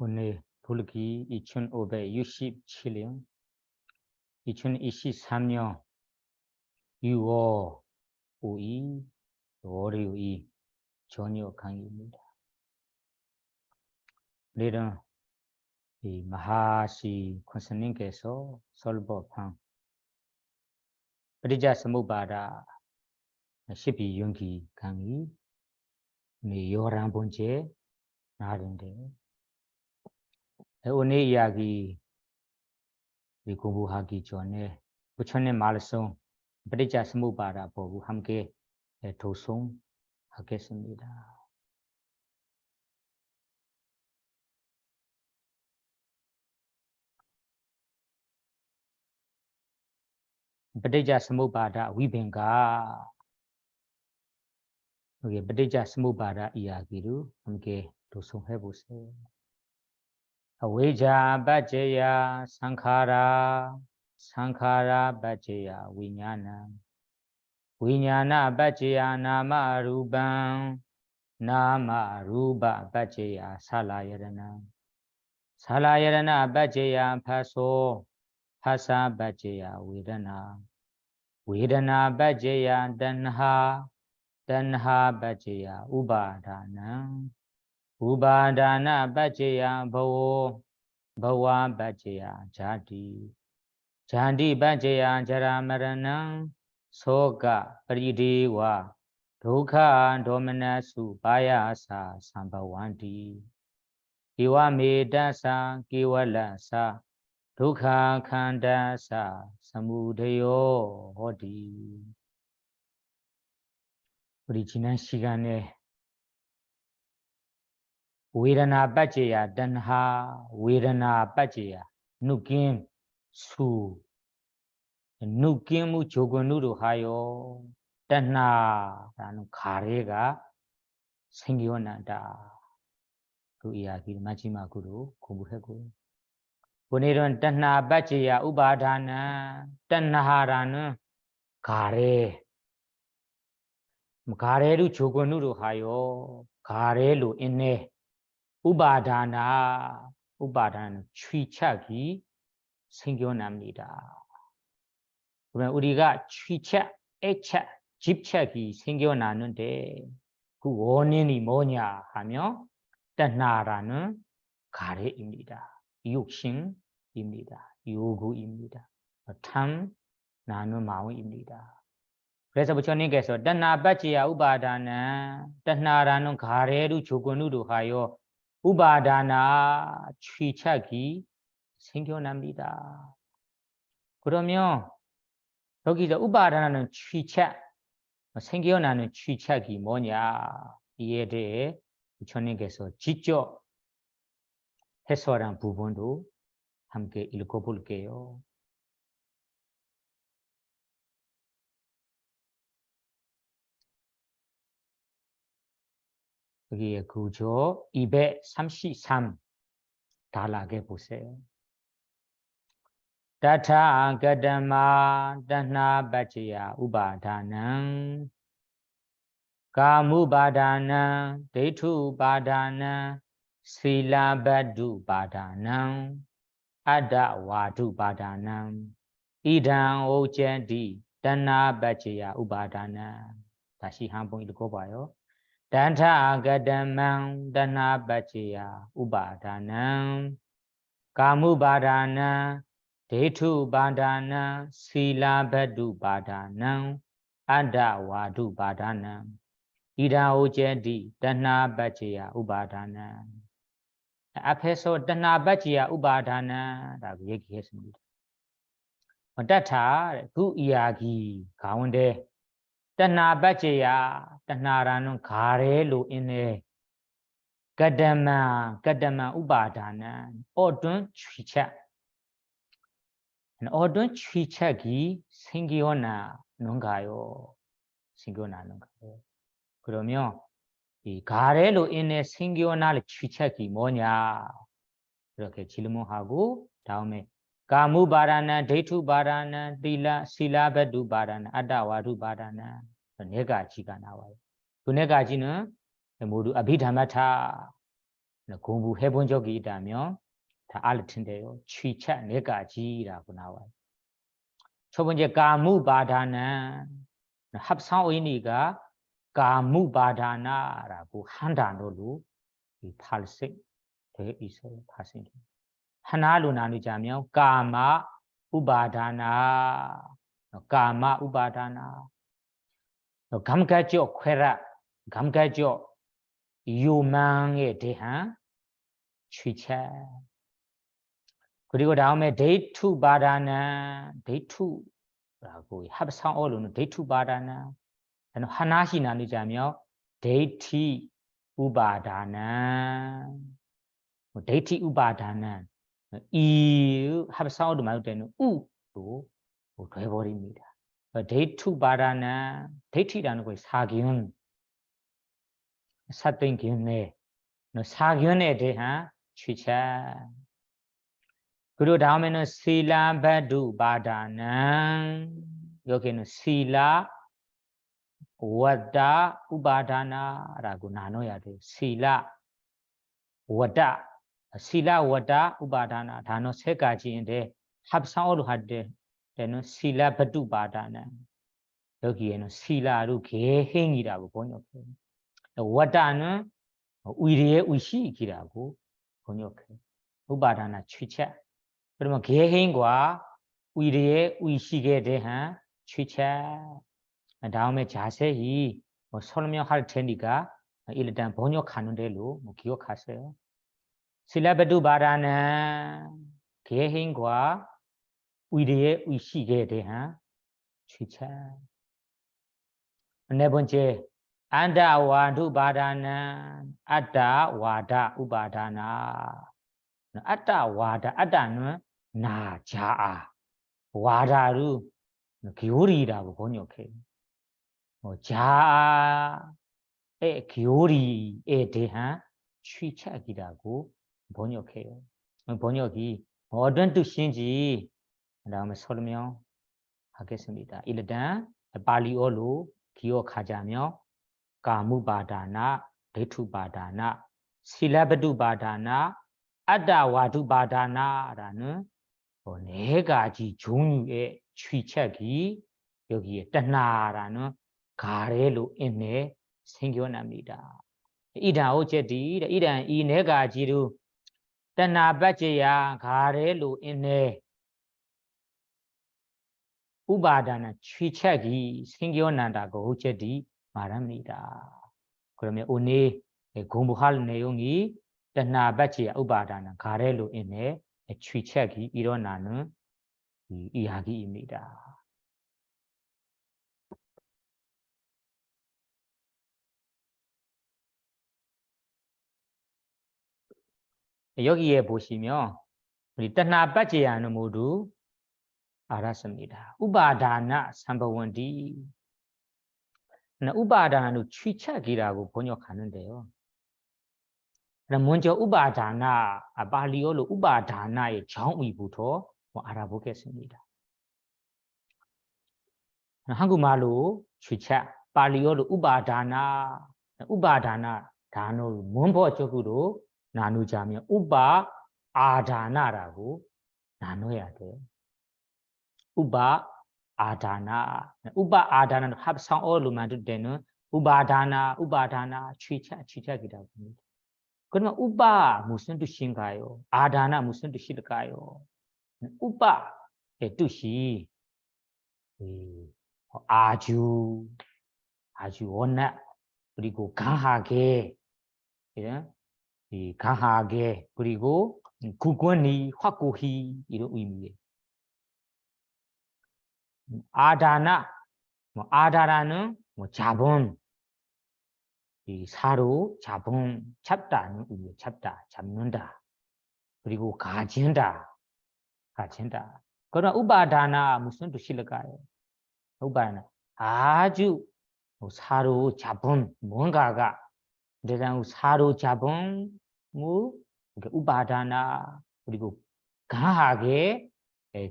오늘 불기 2567년 2023년 6월 5일 월요일 저녁 강의입니다. 오늘은 이 마하시 권스님께서 설법한ปฏิจจสมุปบาท 12 연기 강의 오늘 11번째 날인데 오늘 이야기 공부하기 전에 부처님 말씀ปฏิจจสมุปบาท 보고 함께 도송하겠습니다.ปฏิจจสมุปบาท 위변가 여기ปฏิจจสมุปบาท 이야기로 함께 도송해 보세요. अविद्या पच्चय संखारा संखारा पच्चय विज्ञान विज्ञान पच्चय नाम रूपं नाम रूप पच्चय सलयतन सलयतन पच्चय भासो भास पच्चय वेदना वेदना पच्चय तन्हा तन्हा पच्चय उपादान उपादान पच्चय भवो भव पच्चय जाति जाति पच्चय जरा मरण शोक परिदेव दुःख दोमनसु पायासा संभवन्ति एवमेतसा केवलसा दुःख खण्डसा समुदयो होति 우리 지난 시간에 वेदना पच्चय तन्हा वेदना पच्चय 누김 수 누김무 조건으로 하여 तन्हा라는 가래가 생겨난다. 그 이야기를 마지막으로 공부하고 오늘은 तन्हा पच्चय 우파다나 तन्हा라는 가래 가래를 조건으로 하여 가래로 인해 우파다나 우파다는 취착이 생겨납니다. 그러면 우리가 취착, 애착, 집착이 생겨나는데 그 원인이 뭐냐 하면 तन्हा라는 가래입니다. 욕심입니다. 요구입니다. 탐나는 마음입니다. 그래서 부처님께서 तन्हा पच्चय 우파다나 तन्हा라는 가래로 조건으로 하여 우파다나 취착이 생겨납니다. 그러면 여기서 우파다나는 취착 생겨나는 취착이 뭐냐 이에 대해 부처님께서 직접 해설한 부분도 함께 읽어볼게요. 여기에 구조 233 달하게 보세요. तथा गतमा तन्हा पच्चय उपादानं कामुपादानं दैठुपादानं शीलबद्धुपादानं अड्डवादुपादानं इदं ओचन्ति तन्हा पच्चय उपादानं 다시 한번 읽어봐요. तथा गतमं तन्हा पच्चय उपादानं कामुपादानं 데투바다나 실라베두바다나 안다와두바다나 이다오제디 तन्हापच्चय 우파다나 앞에서 तन्हापच्चय 우파다나라고 얘기했습니다. 어떻다 그 이야기 가운데 तन्हापच्चय तन्हा라는 가래로 인해 까다마 우파다나 어떤 취착 어떤 취착이 생겨나는가요? 생겨나는가요? 그러면 이 가래로 인해 생겨날 취착이 뭐냐? 이렇게 질문하고 다음에 까무바라나 데이투바라나 실라베두바라나 아다와두바라나 네 가지가 나와요. 그 네 가지는 모두 아비담마타라는 공부 해본 적이 있다면 다 알 텐데요. 취차 네 가지라고 나와요. 첫 번째 가무바다는 합성의미가 가무바다나라고 한 단어로 이 발색 되어 있어요. 발색. 하나로 나누자면 까마 우바다나, 까마 우바다나, 감가죠 쾌라, 감가죠 유망에 대한 취차. 그리고 다음에 데이투 바다나, 데이투라고 합성어로는 데이투 바다나, 하나씩 나누자면 데이티 우바다나, 데이티 우바다나. 이 합성어로 말할 때는 우로 돼버립니다. 데이투 바라나 데이티라는 것이 사균, 사땡균에 사균에 대한 취차. 그리고 다음에는 실라바두 바다나 여기는 실라 와다 우바다나라고 나눠야 돼요. 실라 와다 실라 와다 우바다나 단어 세 가지인데 합성어로 할 때는 실라 바두 바다나 여기에는 실라로 개행이라고 번역해요. 와다는 위리의 의식이라고 번역해요. 우바다나 취차. 그러면 개행과 위리의 의식에 대한 취차. 다음에 자세히 설명할 테니까 일단 번역하는 대로 기억하세요. 실라바두 바라는 개행과 위리의 의식에 대한 취차. 네 번째 안다와두 바라는 아따와다 우바다나. 아따와다 아따는 나 자아 와다루 교리라고 번역해요. 자아의 교리에 대한 취착이라고 번역해요. 번역이 어떤 뜻인지 다음에 설명하겠습니다. 일단 발리어로 기억하자면 가무바다나 데투바다나 실라바두바다나 아다와두바다나라는 네 가지 종류의 취착이 여기에 따나라는 가래로 인해 생겨납니다. 이단 어제디 이단 이 네 가지로 따나받제야 가래로 인해 우바다나 취착이 생겨난다고 어제디 말합니다. 그러면 오늘 공부할 내용이 따나받제야 우바다나 가래로 인해 취착이 일어나는 이야기입니다. 여기에 보시면 우리 따나받제야는 모두 알았습니다. 우바다나 삼바원디. 우바다나는 취착이라고 번역하는데요. 먼저 우바다나 발리어로 우바다나의 정의부터 알아보겠습니다. 한국말로 취착, 발리어로 우바다나, 우바다나 단어를 문법적으로 나누자면 우바아다나라고 나눠야 돼요. 우바아다나, 우바아다나는 합성어로 만들 때는 우바다나, 취착이라고 합니다. 그러면 우바 무슨 뜻인가요? 아다나 무슨 뜻일까요? 우바의 뜻이 아주 워낙 그리고 강하게 강하게 그리고 굳건히 확고히 이런 의미예요. 아다라는 자본 사로 자본 잡다는 의미 잡다 잡는다 그리고 가진다. 그러나 우바다나 무슨 뜻일까요? 우바다나 아주 사로 잡은 뭔가가 대장 사로 잡은 우바다나 그리고 강하게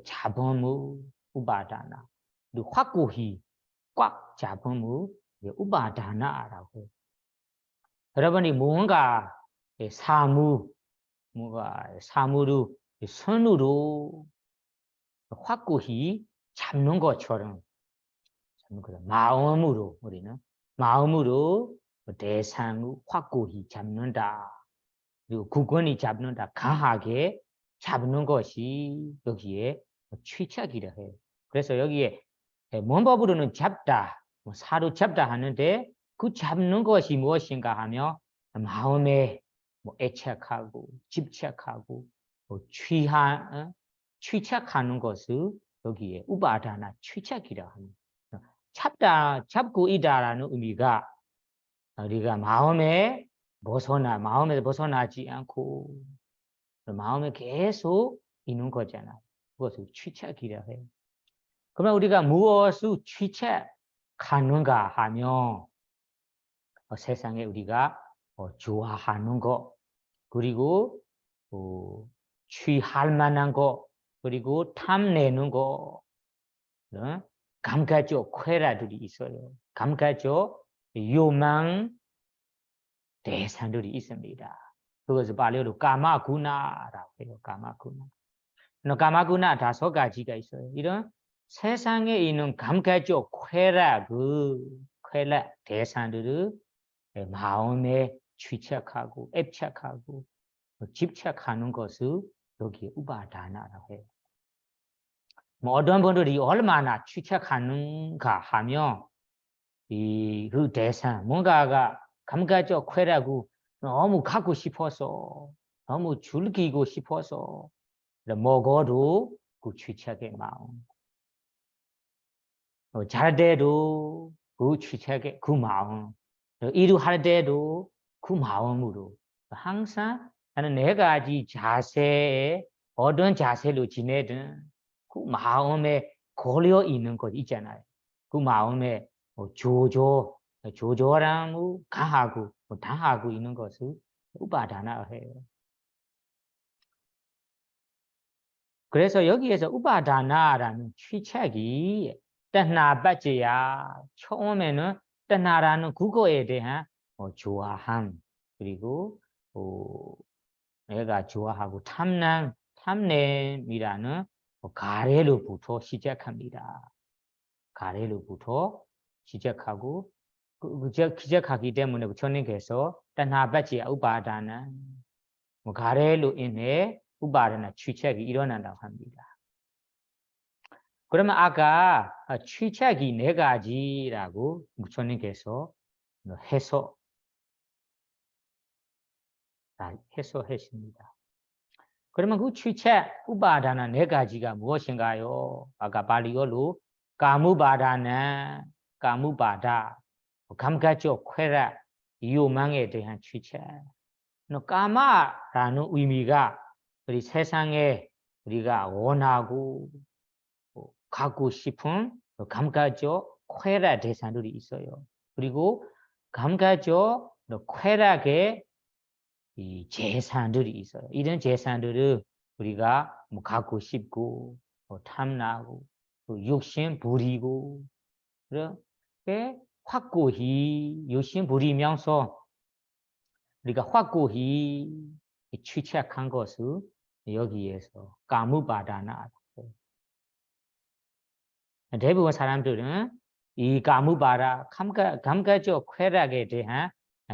잡은 우바다나 그리고 확고히 꽉 잡은 우바다나라고. 여러분이 뭔가 사무 뭐가 사무로 손으로 확고히 잡는 것처럼 잡는 거다. 마음으로 우리는 마음으로 대상을 확고히 잡는다. 그리고 굳건히 잡는다. 강하게 잡는 것이 여기에 취착이라 해요. 그래서 여기에 문법으로는 잡다, 사로잡다 하는데 그 잡는 것이 무엇인가 하며 마음에 애착하고 집착하고 취착하는 것을 여기에 우바다나 취착이라 합니다. 잡다, 잡고 있다라는 의미가 우리가 마음에서 벗어나지 않고 마음에 계속 있는 거잖아. 그것을 취착이라 해요. 그러면 우리가 무엇을 취착하는가 하면 세상에 우리가 좋아하는 것, 그리고 취할 만한 것, 그리고 탐내는 것, 감가적 쾌라들이 있어요. 감가적 요망 대상들이 있습니다. 그것을 발리어로 까마구나라고 해요. 까마구나. 까마구나 5가지가 있어요. 이런 세상에 있는 감가적 쾌락 대상들을 마음에 취착하고 애착하고 집착하는 것을 여기 우바다나라고 해요. 어떤 분들이 얼마나 취착하는가 하면 그 대상 뭔가가 감가적 쾌락을 너무 갖고 싶어서 너무 즐기고 싶어서 먹어도 그 취착의 마음, 잘 때도 그 취착의 그 마음, 일할 때도 그 마음으로 항상 나는 4가지 자세에 어떤 자세로 지내든 그 마음에 걸려 있는 것 있잖아요. 그 마음에 조조함을 강하고 당하고 있는 것을 우바다나 해요. 그래서 여기에서 우바다나라는 취착이 따나바지야. 처음에는 따나라는 그거에 대한 좋아함, 그리고 내가 좋아하고 탐냄이라는 가래로부터 시작합니다. 가래로부터 시작하고 시작하기 때문에 부처님께서 따나바지야 우바다나 가래로 인해 우바다나 취착이 일어난다고 합니다. 그러면 아까 취착이 4가지라고 부처님께서 해소했습니다. 그러면 그 취착 우바다나 4가지가 무엇인가요? 아까 발리어로 까무바다나 까무바다 감가적 쾌락 요망에 대한 취착. 까마라는 의미가 우리 세상에 우리가 원하고 갖고 싶은 감가적 쾌락 대상들이 있어요. 그리고 감가적 쾌락의 이 재산들이 있어요. 이런 재산들을 우리가 갖고 싶고 탐나고 욕심 부리고 그렇게 확고히 욕심 부리면서 우리가 확고히 취착한 것을 여기에서 까무바다나. 대부분 사람들은 이 까무바라 감가적 쾌락에 대한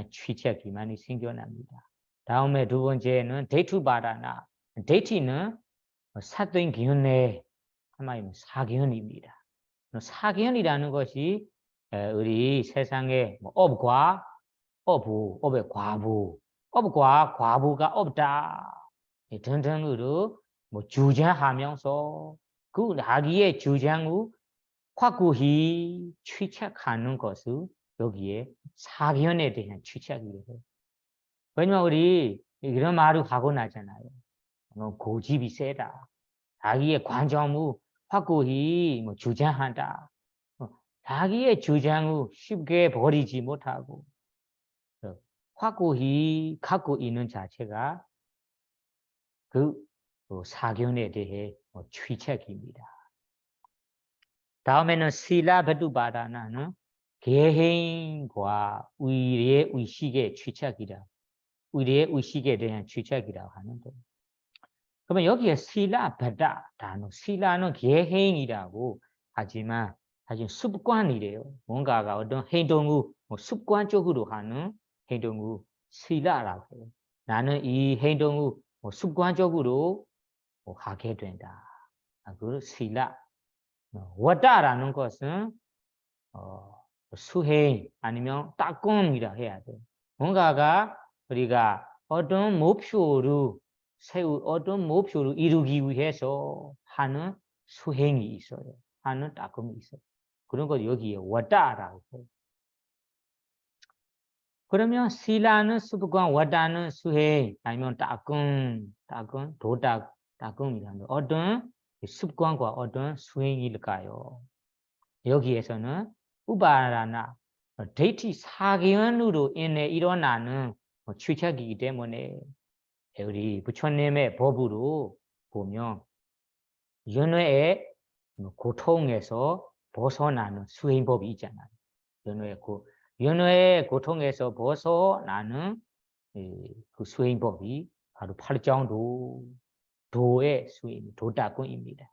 취착이 많이 생겨납니다. 다음에 2번째는 데이투바다나. 데이트는 사도인 기운의 한마디로 사견입니다. 사견이라는 것이 우리 세상에 업과 어부, 업의 과부, 업과 과부가 없다 등등으로 주장하면서 그 자기의 주장을 확고히 취착하는 것을 여기에 사견에 대한 취착이에요. 왜냐면 우리 이런 말을 하고 나잖아요. 고집이 세다. 자기의 관점을 확고히 주장한다. 자기의 주장을 쉽게 버리지 못하고 확고히 갖고 있는 자체가 그 사견에 대해 취착입니다. 다음에는 실라바두바다나는 개행과 의식의 취착이다. 우리의 의식에 대한 주책이라고 하는데. 그러면 여기에 실라 바다 단어 실라는 개행이라고 하지만 사실 습관이래요. 뭔가가 어떤 행동을 뭐 습관적으로 하는 행동을 실라라고 해요. 나는 이 행동을 뭐 습관적으로 뭐 하게 된다. 그 실라. 와다라는 것은 수행 아니면 따끔이라 해야 돼. 뭔가가 우리가 어떤 목표를 어떤 목표를 이루기 위해서 하는 수행이 있어요. 하는 따끔이 있어요. 그런 거 여기에 와다라고 해요. 그러면 실라는 습관, 와다는 수행 아니면 따끔, 따끔이라는 어떤 습관과 어떤 수행일까요? 여기에서는 우바라나 데이티 사견으로 인해 일어나는 취착이기 때문에 우리 부처님의 법으로 보면 연회의 고통에서 벗어나는 수행법이 있잖아요. 연회의 고통에서 벗어나는 그 수행법이 바로 팔정도 도의 수행, 도다군입니다.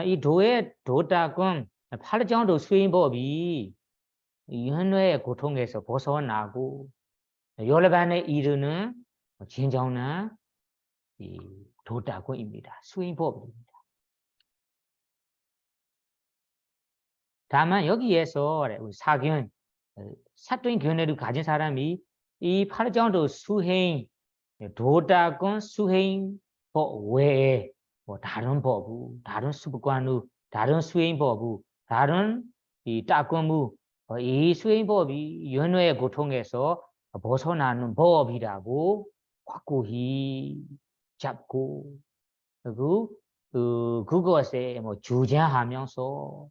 이 도의 도다군 팔정도 수행법이 연회의 고통에서 벗어나고 열반에 이르는 진정한 이 도다군입니다. 수행법입니다. 다만 여기에서 사견, 사도인 견해를 가진 사람이 이 팔정도 수행, 도다군 수행법 외에 뭐 다른 법우, 다른 습관우, 다른 수행법우, 다른 이 따끔우, 이 수행법이 연회의 고통에서 벗어나는 법이라고 확고히 잡고 그것에 뭐 주장하면서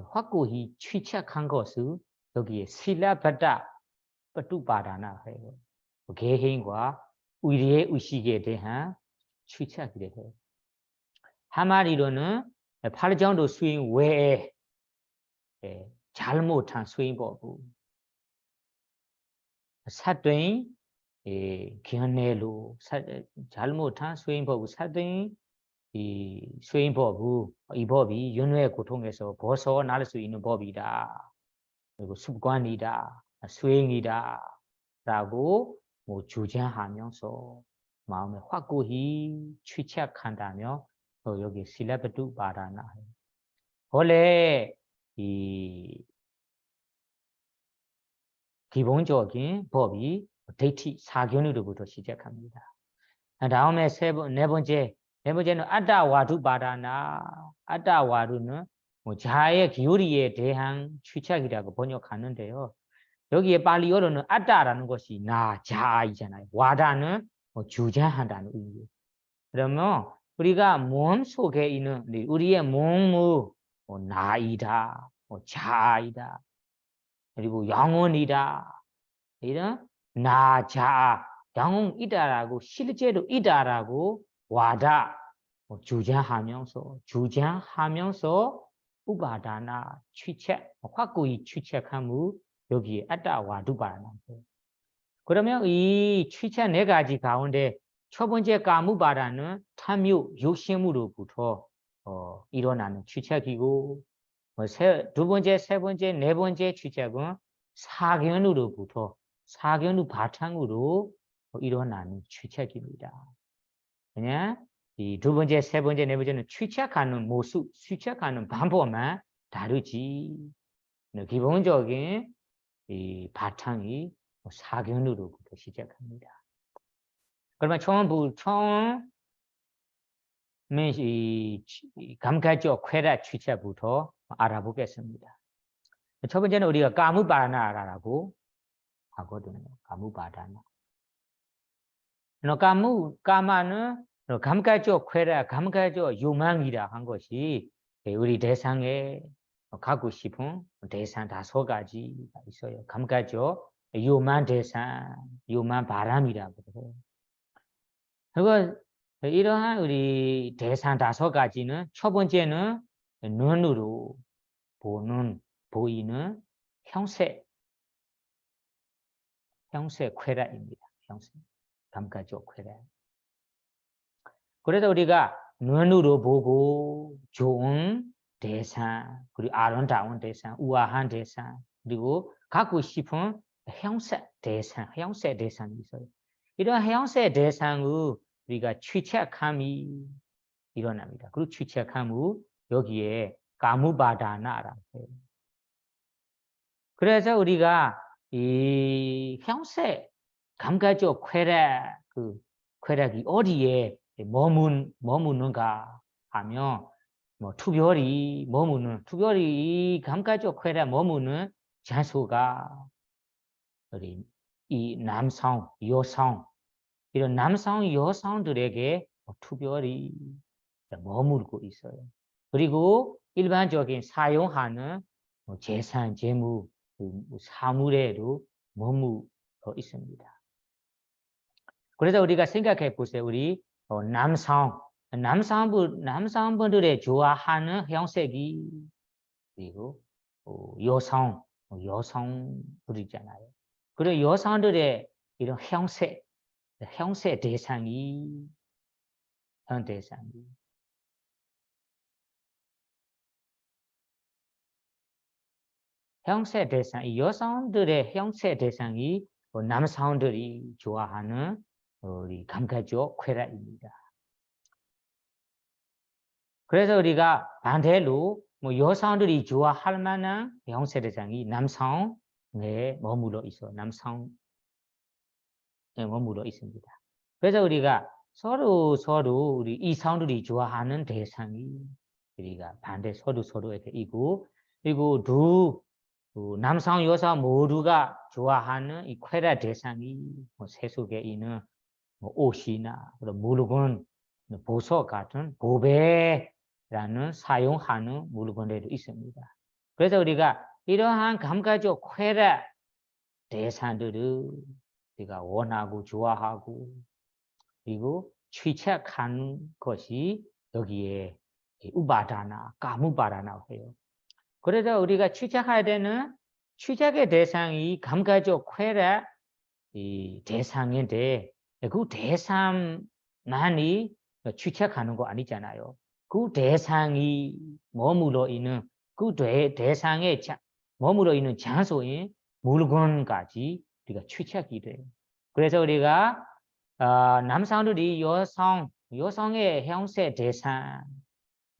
확고히 취착한 것을 여기에 실라바다 빠뚜바다나 해요. 개행과 우리의 의식에 대한 취착이래 해요. 한마디로는 팔정도 수행 외에 잘못한 수행법을 사도인 견해로 잘못한 수행법을 사도인 이 수행법을 이 법이 연회의 고통에서 벗어날 수 있는 법이다. 그리고 습관이다. 수행이다. 라고 뭐 주장하면서 마음에 확고히 취착한다며 여기 실라바두 바라나. 원래 이 기본적인 법이 데이티 사견으로부터 시작합니다. 다음에 네 번째는 아따와두 바라나. 아따와두는 뭐 자의 기울이에 대한 취착이라고 번역하는데요. 여기에 발리어로는 아따라는 것이 나, 자이잖아요. 와다는 뭐 주장한다는 의미. 그러면 우리가 몸 속에 있는 우리의 몸의 뭐 나이다, 뭐 자이다, 그리고 영혼이다. 이런 나, 자, 영혼이다라고 실제로 이다라고 와다 주장하면서 우바다나 취책 확고히 취책함을 여기에 아따와두바라는 거예요. 그러면 이 취책 네 가지 가운데 첫 번째 까무바라는 탐욕 욕심으로부터 일어나는 취책이고 두 번째, 세 번째, 네 번째 취책은 사견으로부터 사견의 바탕으로 일어나는 취책입니다. 그냥 이 두 번째, 세 번째, 네 번째는 취책하는 모습, 취책하는 방법만 다르지. 기본적인 이 바탕이 사견으로부터 시작합니다. 그러면 처음 이 감각적 쾌락 취책부터 알아보겠습니다. 첫 번째는 우리가 까무바나라고 하거든요. 까무바다나. 까마는 감각적 쾌락, 감각적 욕망이라 한 것이 우리 대상에 갖고 싶은 대상 5가지가 있어요. 감각적 욕망 대상, 욕망 바람이라고 해요. 그리고 이러한 우리 대상 5가지는 첫 번째는 눈으로 보이는 형색 쾌락입니다. 형세 감가적 쾌락. 그래서 우리가 눈으로 보고 좋은 대상, 그리고 아름다운 대상, 우아한 대상, 그리고 갖고 싶은 형세 대상이 있어요. 이런 형세 대상의 우리가 취착함이 일어납니다. 그리고 취착함 후 여기에 까무바다나라고 해요. 그래서 우리가 이 형세 감가적 쾌락, 그 쾌락이 어디에 머무는가 하면 뭐 특별히 이 감가적 쾌락 머무는 장소가 우리 이 남성, 여성 이런 남성, 여성들에게 특별히 머물고 있어요. 그리고 일반적인 사용하는 재산, 재무, 사물에도 머물러 있습니다. 그래서 우리가 생각해 보세요. 우리 남성분들의 좋아하는 형색이 그리고 여성들이잖아요. 그리고 여성들의 이런 형세 대상이 형세 대상, 이 여성들의 형세 대상이 남성들이 좋아하는 우리 감가적 쾌락입니다. 그래서 우리가 반대로 뭐 여성들이 좋아할 만한 형세 대상이 남성에 머물러 있어. 남성에 머물러 있습니다. 그래서 우리가 서로 우리 이성들이 좋아하는 대상이 우리가 반대 서로에게 있고, 그리고 남성, 여성 모두가 좋아하는 이 쾌락 대상이 세속에 있는 옷이나 물건, 보석 같은 보배라는 사용하는 물건들도 있습니다. 그래서 우리가 이러한 감가적 쾌락 대상들을 우리가 원하고 좋아하고 그리고 취착하는 것이 여기에 우바다나 까무바다나 해요. 그래서 우리가 취착해야 되는 취착의 대상이 감가적 쾌락 이 대상인데 그 대상만이 취착하는 거 아니잖아요. 그 대상이 머물러 있는 그 대상에 머물러 있는 장소인 물건까지 우리가 취착이 돼요. 그래서 우리가 남성들이 여성의 형세 대상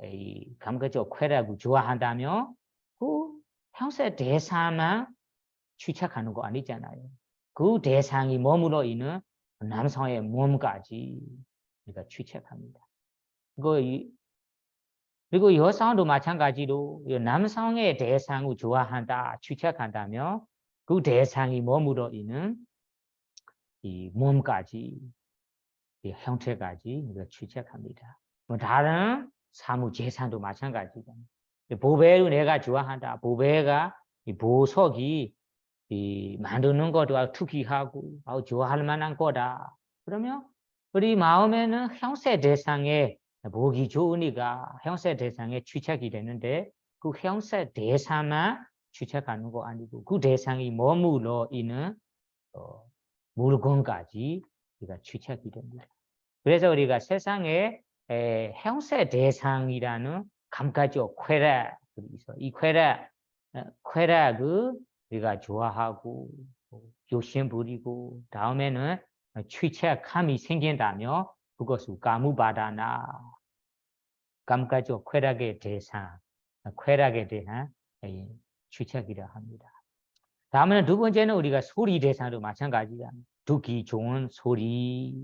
이 감가적 쾌락을 좋아한다면 그 형세 대상만 취착하는 거 아니잖아요. 그 대상이 머물러 있는 남성의 몸까지 우리가 취착합니다. 그리고 여성도 마찬가지로 남성의 대상을 좋아한다, 취착한다면 그 대상이 머물러 있는 이 몸까지, 이 형태까지 우리가 취착합니다. 뭐 다른 사무 재산도 마찬가지잖아요. 보배를 내가 좋아한다. 보배가 이 보석이 이 만드는 것도 특이하고 좋아할 만한 거다. 그러면 우리 마음에는 형세 대상에 보기 좋으니까 형세 대상에 취착이 되는데 그 형세 대상만 취착하는 거 아니고 그 대상이 머물러 있는 물건까지 우리가 취착이 됩니다. 그래서 우리가 세상에 형세 대상이라는 감가적 쾌락이 있어. 이 쾌락을 우리가 좋아하고 욕심 부리고 다음에는 취착함이 생긴다며 그것을 까무바다나 감가적 쾌락의 대상, 쾌락에 대한 취착이라 합니다. 다음에는 두 번째는 우리가 소리 대상도 마찬가지야. 듣기 좋은 소리,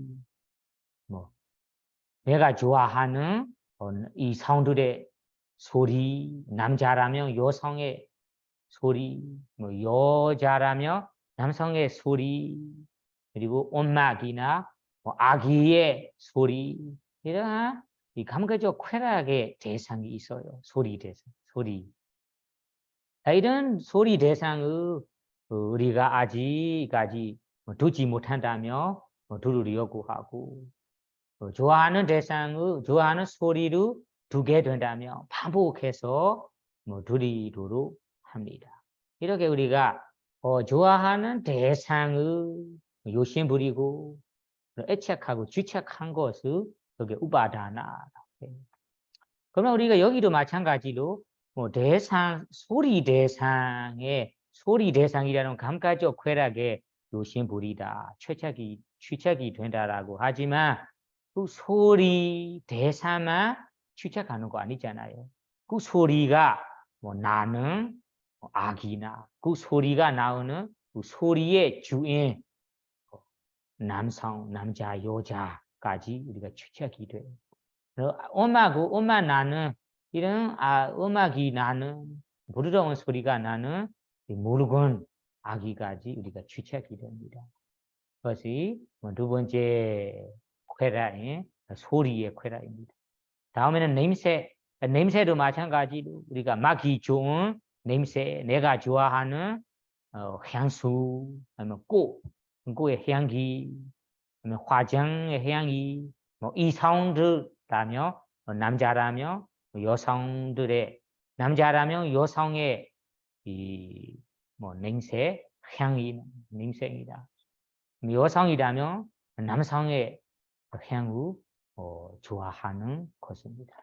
뭐 내가 좋아하는 이 사람들의 소리, 남자라면 여성의 소리, 뭐 여자라면 남성의 소리, 그리고 음악이나 아기의 소리, 이러한 이 감각적 쾌락의 대상이 있어요. 소리 대상, 소리. 이런 소리 대상을 우리가 아직까지 듣지 못한다며 들으려고 하고, 좋아하는 좋아하는 소리를 듣게 된다면 반복해서 들으도록 합니다. 이렇게 우리가 좋아하는 대상을 요심 부리고 애착하고 주착한 것을 여기 우바다나. 그러면 우리가 여기도 마찬가지로 뭐 대상 소리 대상이라는 감가적 쾌락에 요심 부리다 취착이 된다라고 하지만 그 소리 대사만 취착하는 거 아니잖아요. 그 소리가 뭐 나는 아기나 그 소리가 나오는 그 소리의 주인 남자, 여자까지 우리가 취착이 돼요. 음악 나는 이런 음악이 나는 부드러운 소리가 나는 물건 아기까지 우리가 취착이 됩니다. 그것이 두 번째 쾌락인 소리의 쾌락입니다. 다음에는 냄새도 마찬가지로 우리가 맡기 좋은 냄새, 내가 좋아하는 향수, 아니면 꽃의 향기, 아니면 화장의 향기, 뭐 이성들라며 남자라며 여성들의 남자라면 여성의 이 뭐 냄새입니다. 여성이라면 남성의 향후 좋아하는 것입니다.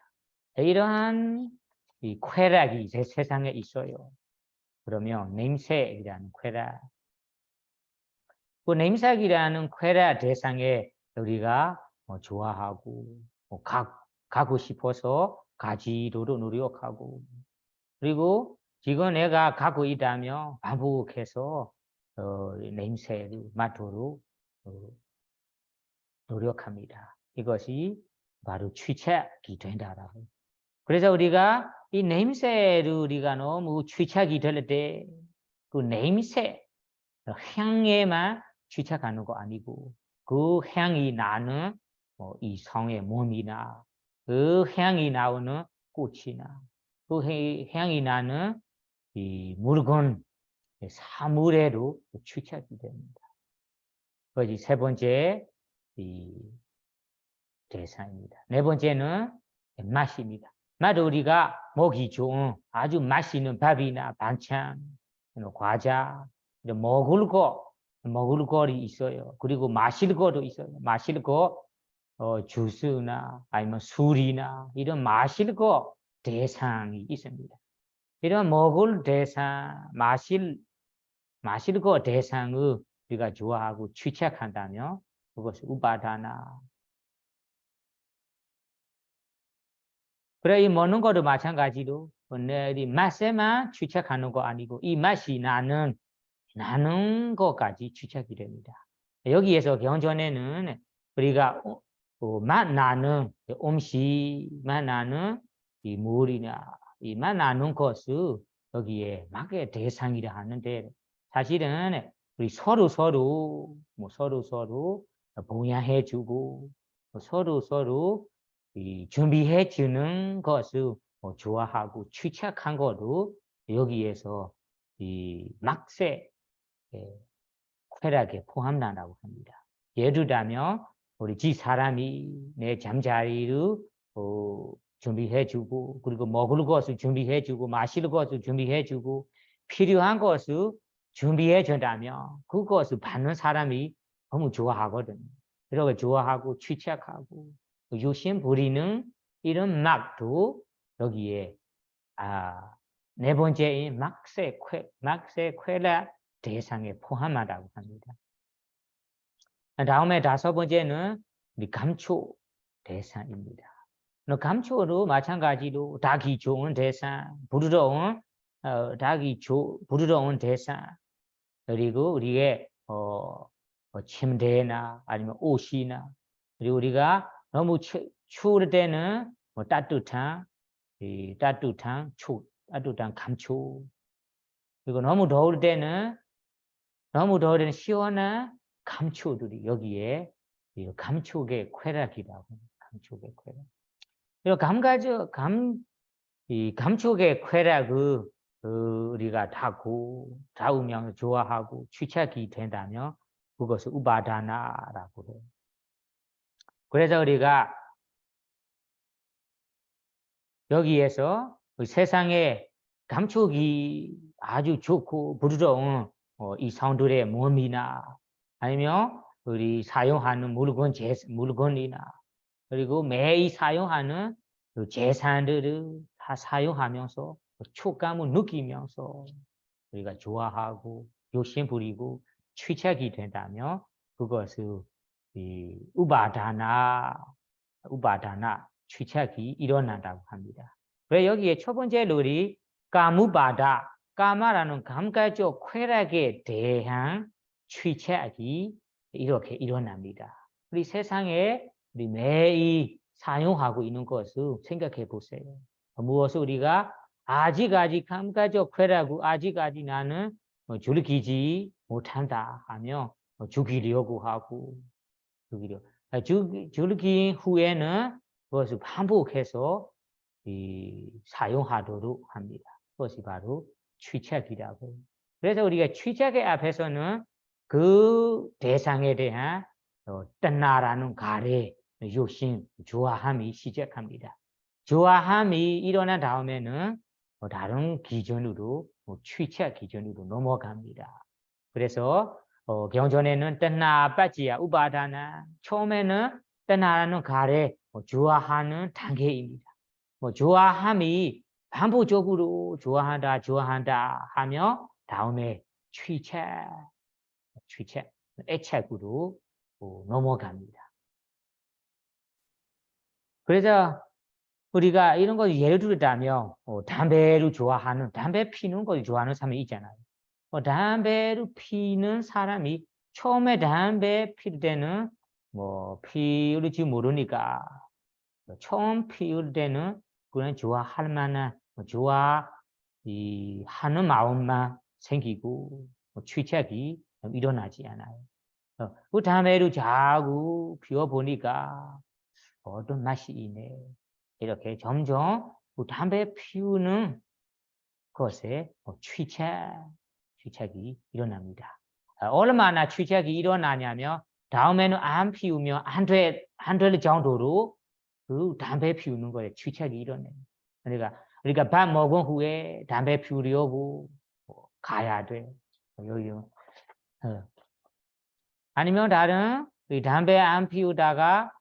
이러한 이 쾌락이 제 세상에 있어요. 그러면 냄새이라는 쾌락, 그 냄새이라는 쾌락 대상에 우리가 좋아하고 가고 싶어서 가지도록 노력하고, 그리고 지금 내가 가고 있다면 반복해서 냄새를 맡도록 노력합니다. 이것이 바로 취착이 된다라고. 그래서 우리가 이 냄새를 우리가 너무 취착이 될 때 그 냄새 향에만 취착하는 거 아니고 그 향이 나는 이 성의 몸이나 그 향이 나오는 꽃이나 그 향이 나는 이 물건 사물에도 취착이 됩니다. 그것이 세 번째 이 대상입니다. 네 번째는 맛입니다. 맛 우리가 먹기 좋은 아주 맛있는 밥이나 반찬, 과자, 먹을 거리 있어요. 그리고 마실 거도 있어요. 마실 거 주스나 아니면 술이나 이런 마실 거 대상이 있습니다. 이런 먹을 대상, 마실 거 대상을 우리가 좋아하고 취착한다면 그것이 우바다나. 그래, 이 먹는 것도 마찬가지로 이 맛에만 취착하는 거 아니고 이 맛이 나는 것까지 취착이 됩니다. 여기에서 경전에는 우리가 맛 나는 음식, 맛 나는 이 물이나 이 맛 나는 것을 여기에 막의 대상이라 하는데, 사실은 우리 서로 보양해주고 서로 이 준비해 주는 것을 좋아하고 취착한 것도 여기에서 이 막세 쾌락에 포함된다고 합니다. 예를 들면 우리 집 사람이 내 잠자리를 준비해주고, 그리고 먹을 것을 준비해주고, 마실 것을 준비해주고, 필요한 것을 준비해준다면 그것을 받는 사람이 너무 좋아하거든요. 그러고 좋아하고 취착하고 욕심 부리는 이런 막도 여기에 네 번째인 막세 쾌락 대상에 포함하다고 합니다. 다음에 다섯 번째는 감초 대상입니다. 감초도 마찬가지로 닭이 좋은 대상, 부드러운 대상, 그리고 우리의 침대나 아니면 옷이나, 그리고 우리가 너무 추울 때는 따뜻한 감초, 그리고 너무 더울 때는 시원한 감초들이 여기에 감촉의 쾌락이라고. 감촉의 쾌락. 이 감촉의 쾌락을 우리가 닿으면 좋아하고 취착이 된다면 그것을 우바다나라고 해요. 그래서 우리가 여기에서 세상에 감촉이 아주 좋고 부드러운 이 성들의 몸이나 아니면 우리 사용하는 물건이나 그리고 매일 사용하는 그 재산들을 다 사용하면서 촉감을 느끼면서 우리가 좋아하고 욕심 부리고 취착이 된다면 그것을 이 우바다나 취착이 일어난다고 합니다. 그래서 여기에 첫 번째 룰이 까무바다, 까마라는 감각적 쾌락에 대한 취착이 이렇게 일어납니다. 우리 세상에 우리 매일 사용하고 있는 것을 생각해 보세요. 무엇을 우리가 아직까지 감각적 쾌락을 아직까지 나는 즐기지 못한다 하며 죽이려고 하고 즐긴 후에는 그것을 반복해서 사용하도록 합니다. 그것이 바로 취착이라고. 그래서 우리가 취착의 앞에서는 그 대상에 대한 뜬나라는 가래, 욕심, 좋아함이 시작합니다. 좋아함이 일어난 다음에는 다른 기준으로 취착 기준으로 넘어갑니다. 그래서 경전에는 뜬나 빠지야 우바다나 처음에는 뜬나라는 가래 좋아하는 단계입니다. 좋아함이 반복적으로 좋아한다 하며 다음에 애착으로 넘어갑니다. 그래서 우리가 이런 거 예를 들자면 담배를 좋아하는 담배 피는 걸 좋아하는 사람이 있잖아요. 담배를 피는 사람이 처음에 담배 필 때는 피울지 모르니까 처음 피울 때는 그냥 좋아할 만한 하는 마음만 생기고 취착이 일어나지 않아요. 그 담배를 자꾸 피워보니까 어떤 맛이 있네. 이렇게 점점 그 담배 피우는 것에 취착이 일어납니다. 얼마나 취착이 일어나냐면 다음에는 안 피우면 안 될 정도로 그 담배 피우는 거에 취착이 일어나요. 그러니까 우리가 밥 먹은 후에 담배 피우려고 가야 돼. 아니면 다른 담배 안 피우다가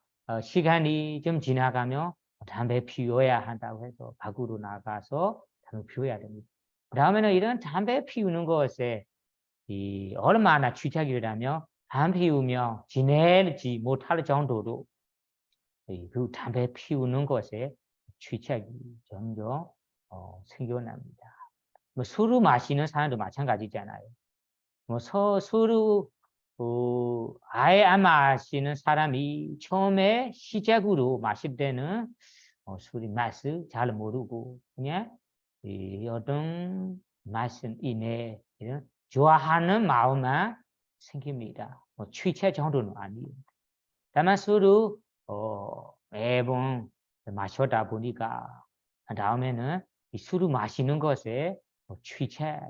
시간이 좀 지나가면 담배 피워야 한다고 해서 밖으로 나가서 담배 피워야 됩니다. 다음에는 이런 담배 피우는 것에 얼마나 취착이라면 안 피우면 지내지 못할 정도로 그 담배 피우는 것에 취착이 점점 생겨납니다. 술을 마시는 사람도 마찬가지잖아요. 술을 아예 안 마시는 사람이 처음에 시작으로 마실 때는 술이 맛을 잘 모르고 그냥 어떤 맛은 이네 이런 좋아하는 마음만 생깁니다. 취체 정도는 아니에요. 다만 술을 매번 마셔다 보니까 다음에는 이 술을 마시는 것에 취체가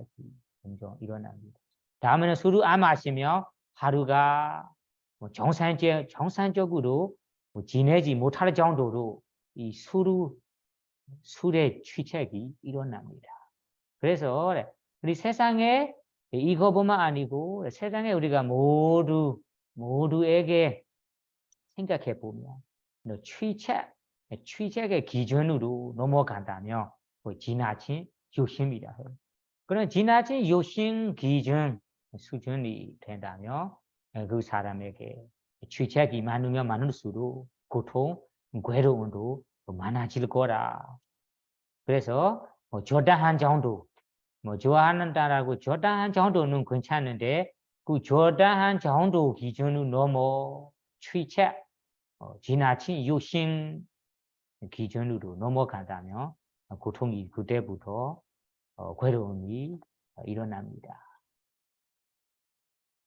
점점 일어납니다. 다음에는 술을 안 마시면 하루가 정상적으로 지내지 못할 정도로 이 술의 취착이 일어납니다. 그래서 우리 세상에 이거뿐만 아니고 세상에 우리가 모두에게 생각해 보면 취착의 기준으로 넘어간다면 지나친 욕심이라 해요. 그런 지나친 욕심 기준 수준이 된다면 그 사람에게 취착이 많으면 많을수록 고통, 괴로움도 많아질 거라. 그래서 적당한 정도, 좋아한다라고 적당한 정도는 괜찮은데 그 적당한 정도 기준으로 넘어 취착, 지나친 욕심 기준으로 넘어간다면 고통이 그때부터 괴로움이 일어납니다.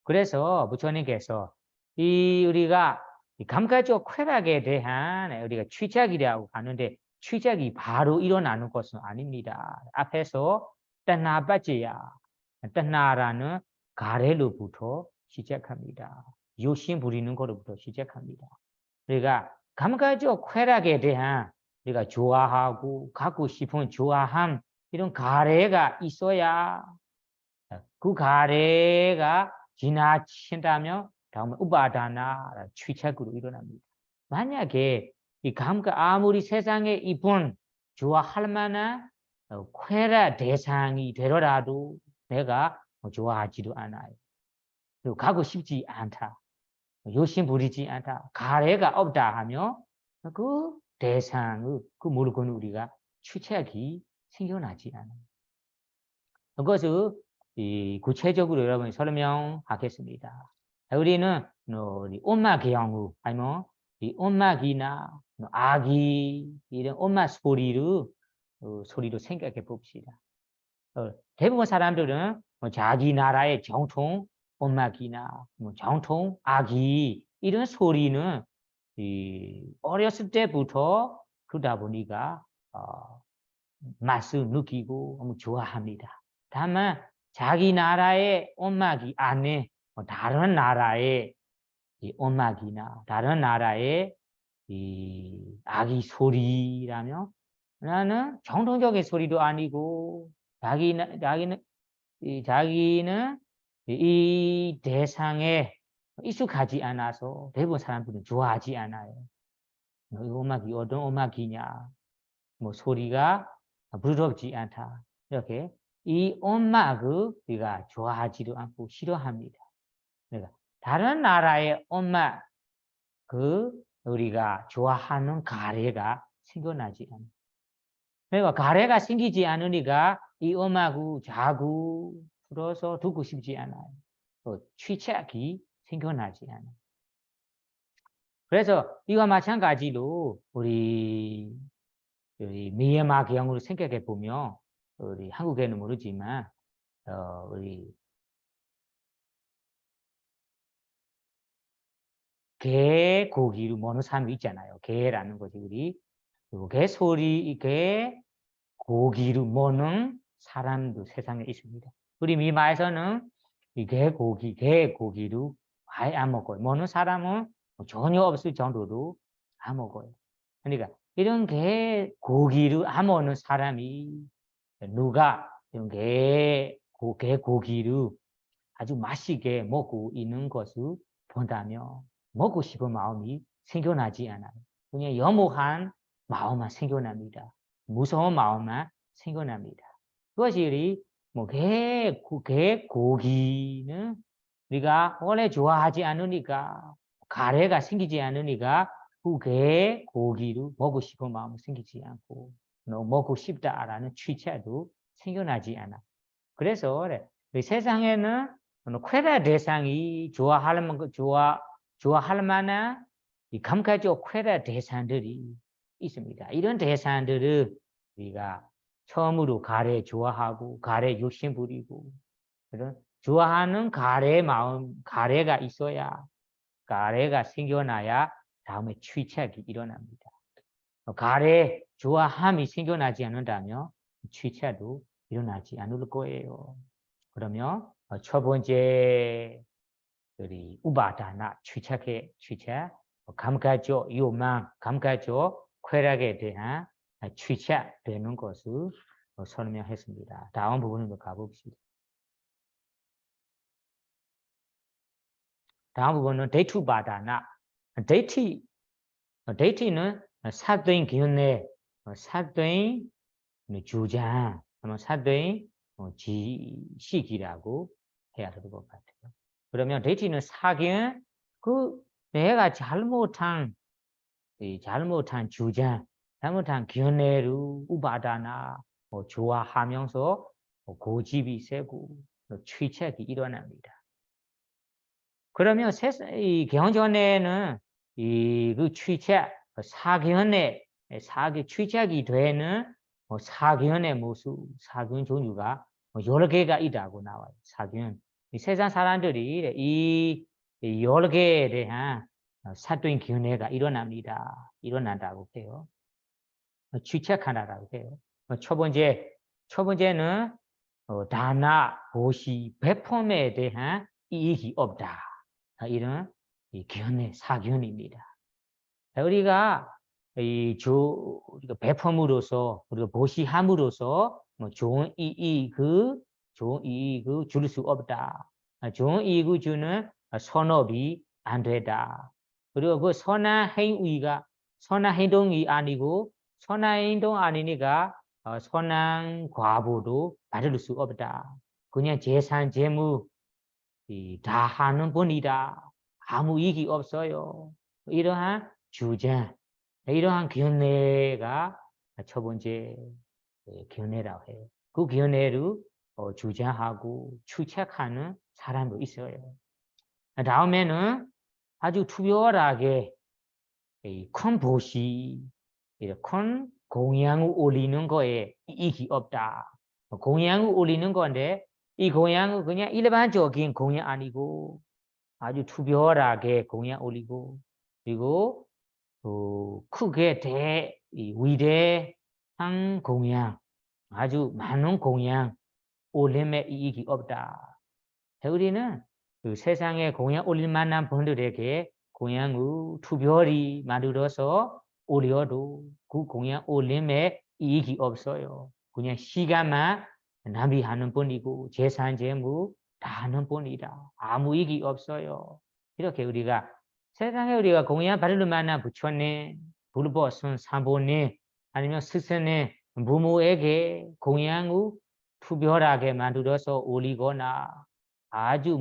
그래서 부처님께서 우리가 감각적 쾌락에 대한 우리가 취착이라고 하는데 취착이 바로 일어나는 것은 아닙니다. 앞에서 뜬나빠지야, 뜬나라는 가래로부터 시작합니다. 욕심 부리는 것로부터 시작합니다. 우리가 감각적 쾌락에 대한 우리가 좋아하고 갖고 싶은 좋아함 이런 가래가 있어야 그 가래가 지나친다면 다음에 우바다나 취책으로 일어납니다. 만약에 이 감가 아무리 세상에 이쁜 좋아할 만한 쾌락 대상이 되더라도 내가 좋아하지도 않아요. 그리고 가고 싶지 않다. 욕심 부리지 않다. 가래가 없다 하면 그 대상의 그 물건을 우리가 취책이 생겨나지 않아요. 그것을 구체적으로 여러분이 설명하겠습니다. 우리는 엄마 경우 아니면 이 엄마기나 아기 이런 엄마 소리로 생각해 봅시다. 대부분 사람들은 자기 나라의 정통 엄마기나 정통 아기 이런 소리는 어렸을 때부터 그러다 보니까 맛을 느끼고 좋아합니다. 다만 자기 나라의 엄마기 안에 다른 나라의 엄마기나 다른 나라의 이 아기 소리라면 나는 정통적인 소리도 아니고 자기는 이 대상에 익숙하지 않아서 대부분 사람들은 좋아하지 않아요. 이 엄마기 어떤 엄마기냐 소리가 부드럽지 않다. 이렇게 이 엄마를 우리가 좋아하지도 않고 싫어합니다. 그러니까 다른 나라의 엄마 우리가 좋아하는 가래가 생겨나지 않아요. 그러니까 가래가 생기지 않으니까 이 엄마구 자구 풀어서 두고 싶지 않아요. 취책이 생겨나지 않아요. 그래서 이와 마찬가지로 우리 미얀마 경우를 생각해 보면 우리 한국에는 모르지만 우리 개 고기를 먹는 사람이 있잖아요. 개라는 것이 우리 개 소리 개 고기를 먹는 사람도 세상에 있습니다. 우리 미마에서는 이 개 고기를 아예 안 먹어요. 먹는 사람은 전혀 없을 정도로 안 먹어요. 그러니까 이런 개 고기를 안 먹는 사람이 누가 이런 개 고기를 아주 맛있게 먹고 있는 것을 본다면 먹고 싶은 마음이 생겨나지 않아요. 그냥 염혹한 마음만 생겨납니다. 무서운 마음만 생겨납니다. 그것이 개 고기는 우리가 원래 좋아하지 않으니까 가래가 생기지 않으니까 그 개 고기를 먹고 싶은 마음이 생기지 않고 먹고 싶다라는 취체도 생겨나지 않아. 그래서 그래, 세상에는 쾌락 대상이 좋아할 만한 이 감각적 쾌락 대상들이 있습니다. 이런 대상들을 우리가 처음으로 가래 좋아하고 가래 욕심 부리고 그런 좋아하는 가래가 있어야 가래가 생겨나야 다음에 취책이 일어납니다. 가래 좋아함이 생겨나지 않는다면 취책도 일어나지 않을 거예요. 그러면 첫 번째 우리 우바다나 취책 감각적 욕망, 감각적 쾌락에 대한 취책되는 것을 설명했습니다. 다음 부분으로 가봅시다. 다음 부분은 데이트바다나 데이트는 사도인 기운내 사도인 주장 사도인 지식이라고 해야 될 것 같아요. 그러면 데이트는 사기는 내가 잘못한 주장, 잘못한 견해를 우바다나 좋아하면서 고집이 세고 취책이 일어납니다. 그러면 이 경전에는 그 취책, 취책이 되는 사견의 모습, 사견 종류가 여러 개가 있다고 나와요. 사견. 이 세상 사람들이 이 여러 개에 대한 사도인 견해가 일어난다고 해요. 취책하다라고 해요. 첫 번째는 다나, 보시, 배품에 대한 이익이 없다. 이런 견해, 사견입니다. 우리가 우리가 배품으로서 우리가 보시함으로써 좋은 이익을 줄 수 없다. 좋은 이구 주는 선업이 안 되다. 그리고 그 선한 행위가 선한 행동이 아니고 선한 행동 아니니까 선한 과보도 받을 수 없다. 그냥 재산 재무 다 하는 분이다. 아무 이익이 없어요. 이러한 주장, 이러한 견해가 첫 번째 견해라고 해요. 그 견해를 주장하고 추측하는 사람도 있어요. 다음에는 아주 특별하게 큰 도시, 큰 공양을 올리는 거에 이익이 없다. 공양을 올리는 건데 이 공양은 그냥 일반적인 공양 아니고 아주 특별하게 공양 올리고 그리고 크게 위대한 공양 아주 많은 공양 올림에 이익이 없다. 우리는 그 세상에 공양 올릴 만한 분들에게 공양을 특별히 만들어서 올려도 그 공양 올림에 이익이 없어요. 그냥 시간만 낭비하는 분이고 재산 재무 다 하는 분이다. 아무 이익이 없어요. 이렇게 우리가 세상에 우리가 공양 받을 만한 부처님, 불보선, 사보님 아니면 스승님, 부모에게 공양을 특별하게 만들어서 올리거나 아주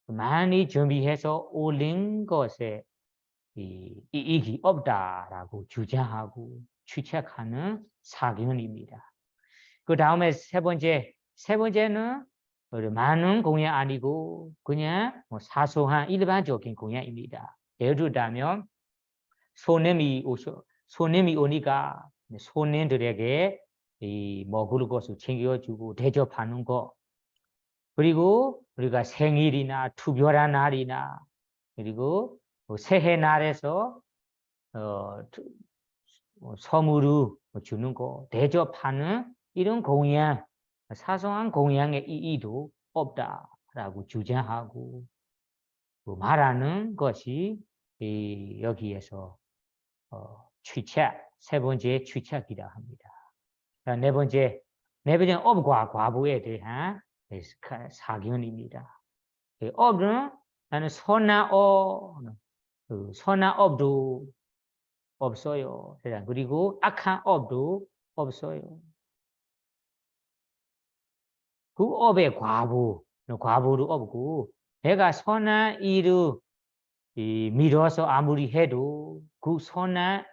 많이 준비해서 올린 것에 이익이 없다라고 주장하고 추측하는 사견입니다. 그 다음에 세 번째는 많은 공양 아니고 그냥 사소한 일반적인 공양입니다. 예를 들자면 손님이 오니까 손님들에게 먹을 것을 챙겨주고 대접하는 거 그리고 우리가 생일이나 특별한 날이나 그리고 새해날에서 선물을 주는 거 대접하는 이런 공양 사소한 공양의 이의도 없다라고 주장하고 말하는 것이 여기에서 취책 세 번째 취책이라 합니다. 네 번째는 업과 과부에 대한 사견입니다. 업은 나는 선한 업도 없어요. 그리고 악한 업도 없어요. 그 업의 과부도 없고 내가 선한 일을 밀어서 아무리 해도 그 선한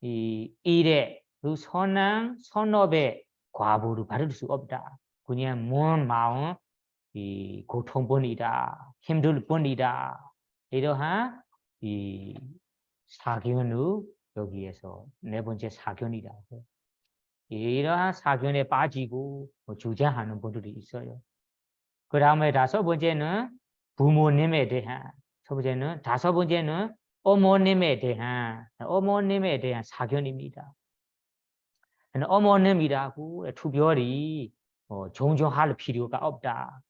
일에 그 선한 선업의 과부를 받을 수 없다. 그냥 먼 마음 고통뿐이다. 힘들 뿐이다. 이러한 사견을 여기에서 네 번째 사견이라고. 이러한 사견에 빠지고 주장하는 분들이 있어요. 그 다음에 다섯 번째는 부모님에 대한 다섯 번째는 어머님에 대한 사견입니다. 어머님이라고 특별히 존중할 필요가 없다.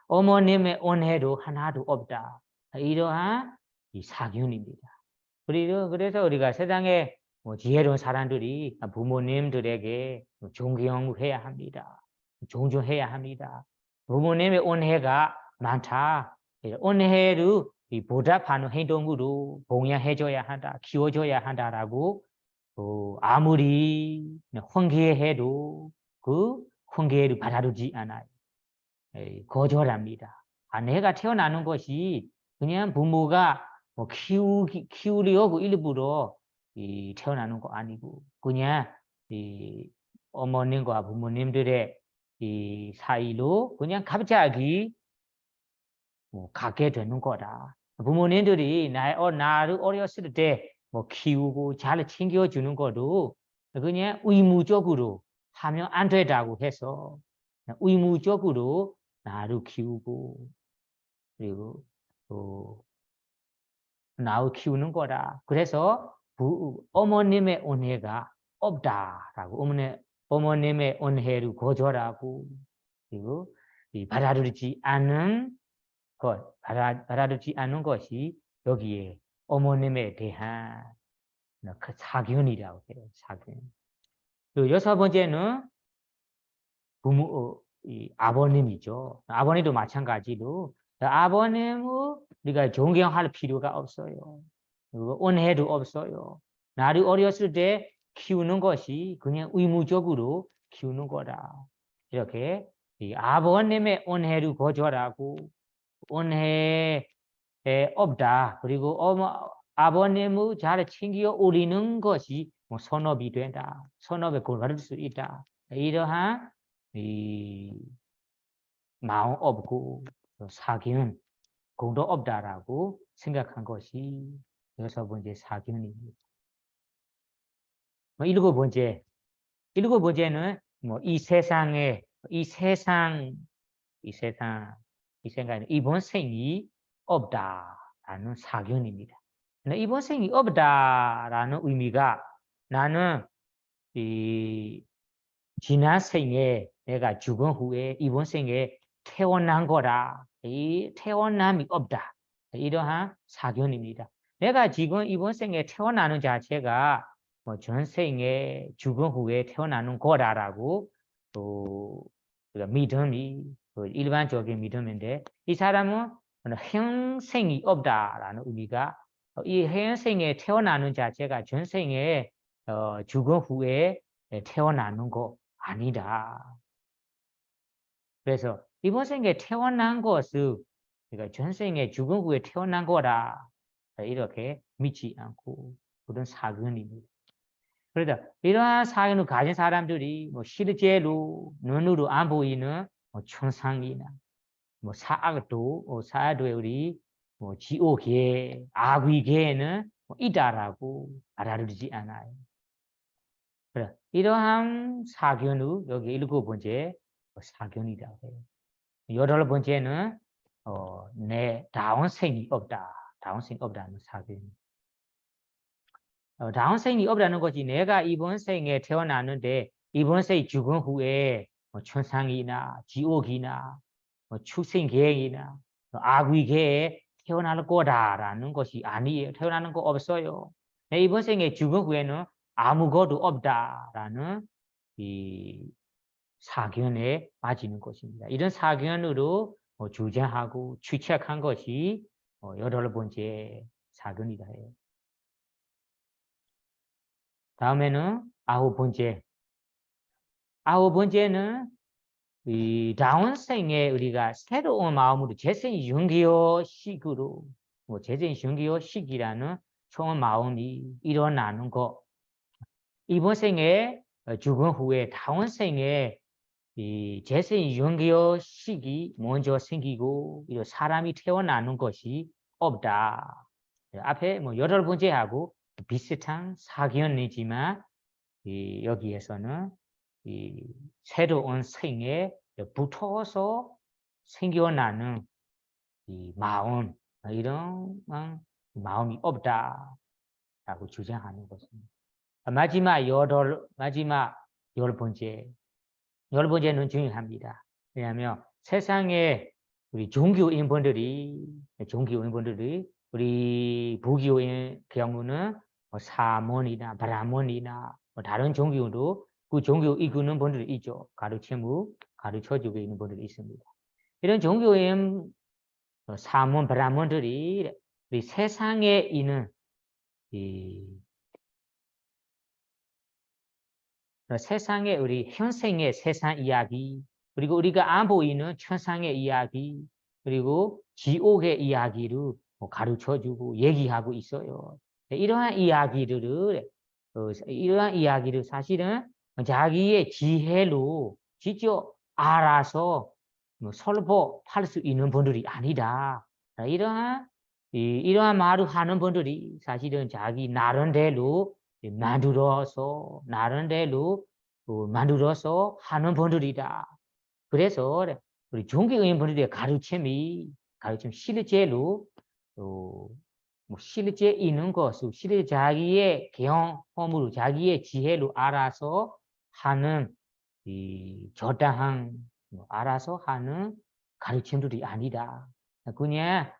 어머님의 은혜도 하나도 없다. 이러한 이 사견입니다. 그래서 우리가 세상에 지혜로운 사람들이 부모님들에게 존경해야 합니다. 존중해야 합니다. 부모님의 은혜가 많다. 은혜를 보답하는 행동으로 봉양해줘야 한다. 키워줘야 한다라고 아무리 훈계해도 그 훈계를 받아들이지 않아요. 거절합니다. 내가 태어나는 것이 그냥 부모가 키우려고 일부러 태어나는 거 아니고 그냥 어머님과 부모님들의 사이로 그냥 갑자기 갖게 되는 거다. 부모님들이 나를 어렸을 때 키우고 잘 챙겨주는 것도 그냥 의무적으로 하면 안 된다고 해서 의무적으로 나를 키우고 그리고 또 나를 키우는 거다. 그래서 어머님의 은혜가 없다라고 어머님의 은혜를 거절하고 그리고 받아들이지 않는 받아들이지 않는 것이 여기에 어머님에 대한 그 사견이라고 해요. 사견. 그 여섯 번째는 부모 이 아버님이죠. 아버님도 마찬가지로 아버님은 우리가 존경할 필요가 없어요. 온해도 없어요. 나를 어렸을 때 키우는 것이 그냥 의무적으로 키우는 거다. 이렇게 이 아버님의 온해를 거절하고 온해 없다. 그리고 아버님을 잘 챙겨 오리는 것이 뭐 선업이 된다. 선업에 골할 수 있다. 이러한 이 마음 없고 사기는 공도 없다라고 생각한 것이 6번째 사견입니다. 일곱 번째는 뭐 이 세상에 이 세상에 이번 생이 없다라는 사견입니다. 이번 생이 없다라는 의미가 나는 이 지난 생에 내가 죽은 후에 이번 생에 태어난 거라. 이 태어남이 없다. 이러한 사견입니다. 내가 지금 이번 생에 태어나는 자체가 뭐 전생에 죽은 후에 태어나는 거라라고 또 믿음이 일반적인 믿음인데 이 사람은 현생이 없다라는 의미가 이 현생에 태어나는 자체가 전생에 죽은 후에 태어나는 거 아니다. 그래서 이번 생에 태어난 것은 그러니까 전생에 죽은 후에 태어난 거라 이렇게 믿지 않고 그런 사견입니다. 그러다 이러한 사견을 가진 사람들이 뭐 실제로 눈으로 안 보이는 뭐 천상이나 뭐 사도에 우리 뭐 지옥에 악귀계에는 뭐 있다라고 알아들지 않아요. 그래 이러한 사견을 여기 7번째 사견이라고 해요. 8번째는 내 다운생이 없다. 다운생이 없다는 사견입니다. 다운생이 없다는 것이 내가 이번 생에 태어났는데 이번 생이 죽은 후에 뭐 천상이나 지옥이나 뭐 축생계획이나 악귀계에 태어날 거다라는 것이 아니에요. 태어나는 거 없어요. 내 이번 생에 죽은 후에는 아무것도 없다라는 이 사견에 빠지는 것입니다. 이런 사견으로 주장하고 추측한 것이 8번째 사견이다 해요. 다음에는 9번째. 9번째는 이 다운생에 우리가 새로운 마음으로 재생 연기어 식으로 재생 연기어 식이라는 좋은 마음이 일어나는 것. 이번 생에 죽은 후에 다운생에 이 재생 연기어 식이 먼저 생기고 이런 사람이 태어나는 것이 없다. 앞에 뭐 8번째하고 비슷한 사견이지만 여기에서는 이 새로운 생에 붙어서 생겨나는 이 마음 이런 마음이 없다라고 주장하는 것입니다. 마지막 10번째는 중요합니다. 왜냐하면 세상에 우리 종교인분들이 우리 부교의 경우는 사몬이나 브라몬이나 다른 종교도 그 종교 이끄는 분들이 있죠. 가르쳐주고 있는 분들이 있습니다. 이런 종교인 사몬 브라몬들이 우리 세상에 있는 세상에 우리 현생의 세상 이야기 그리고 우리가 안 보이는 천상의 이야기 그리고 지옥의 이야기를 가르쳐주고 얘기하고 있어요. 이러한 이야기를 사실은 자기의 지혜로 직접 알아서 설법할 수 있는 분들이 아니다. 이러한 말을 하는 분들이 사실은 자기 나름대로 만들어서 하는 분들이다. 그래서 우리 종교인분들의 가르침 실제로 실제 있는 것을 실제 자기의 경험으로 자기의 지혜로 알아서 하는 저당한 알아서 하는 가르침들이 아니다. 그냥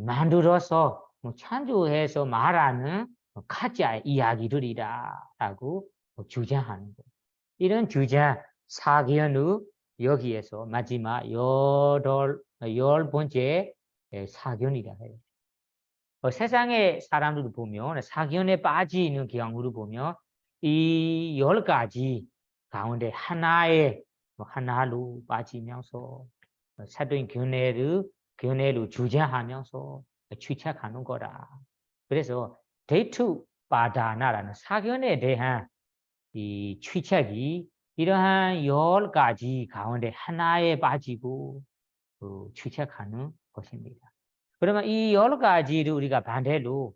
만들어서 창조해서 말하는 가짜 이야기들이다라고 주장하는 거예요. 이런 주장 사견을 여기에서 마지막 열 번째 사견이라 해요. 세상의 사람들을 보면 사견에 빠지는 경우를 보면 이 10가지 가운데 하나로 빠지면서 사도인 견해를 주장하면서 취착하는 거라. 그래서 데이투 바다나라는 사견에 대한 이 취착이 이러한 10가지 가운데 하나에 빠지고 취착하는 것입니다. 그러면 이 10가지를 우리가 반대로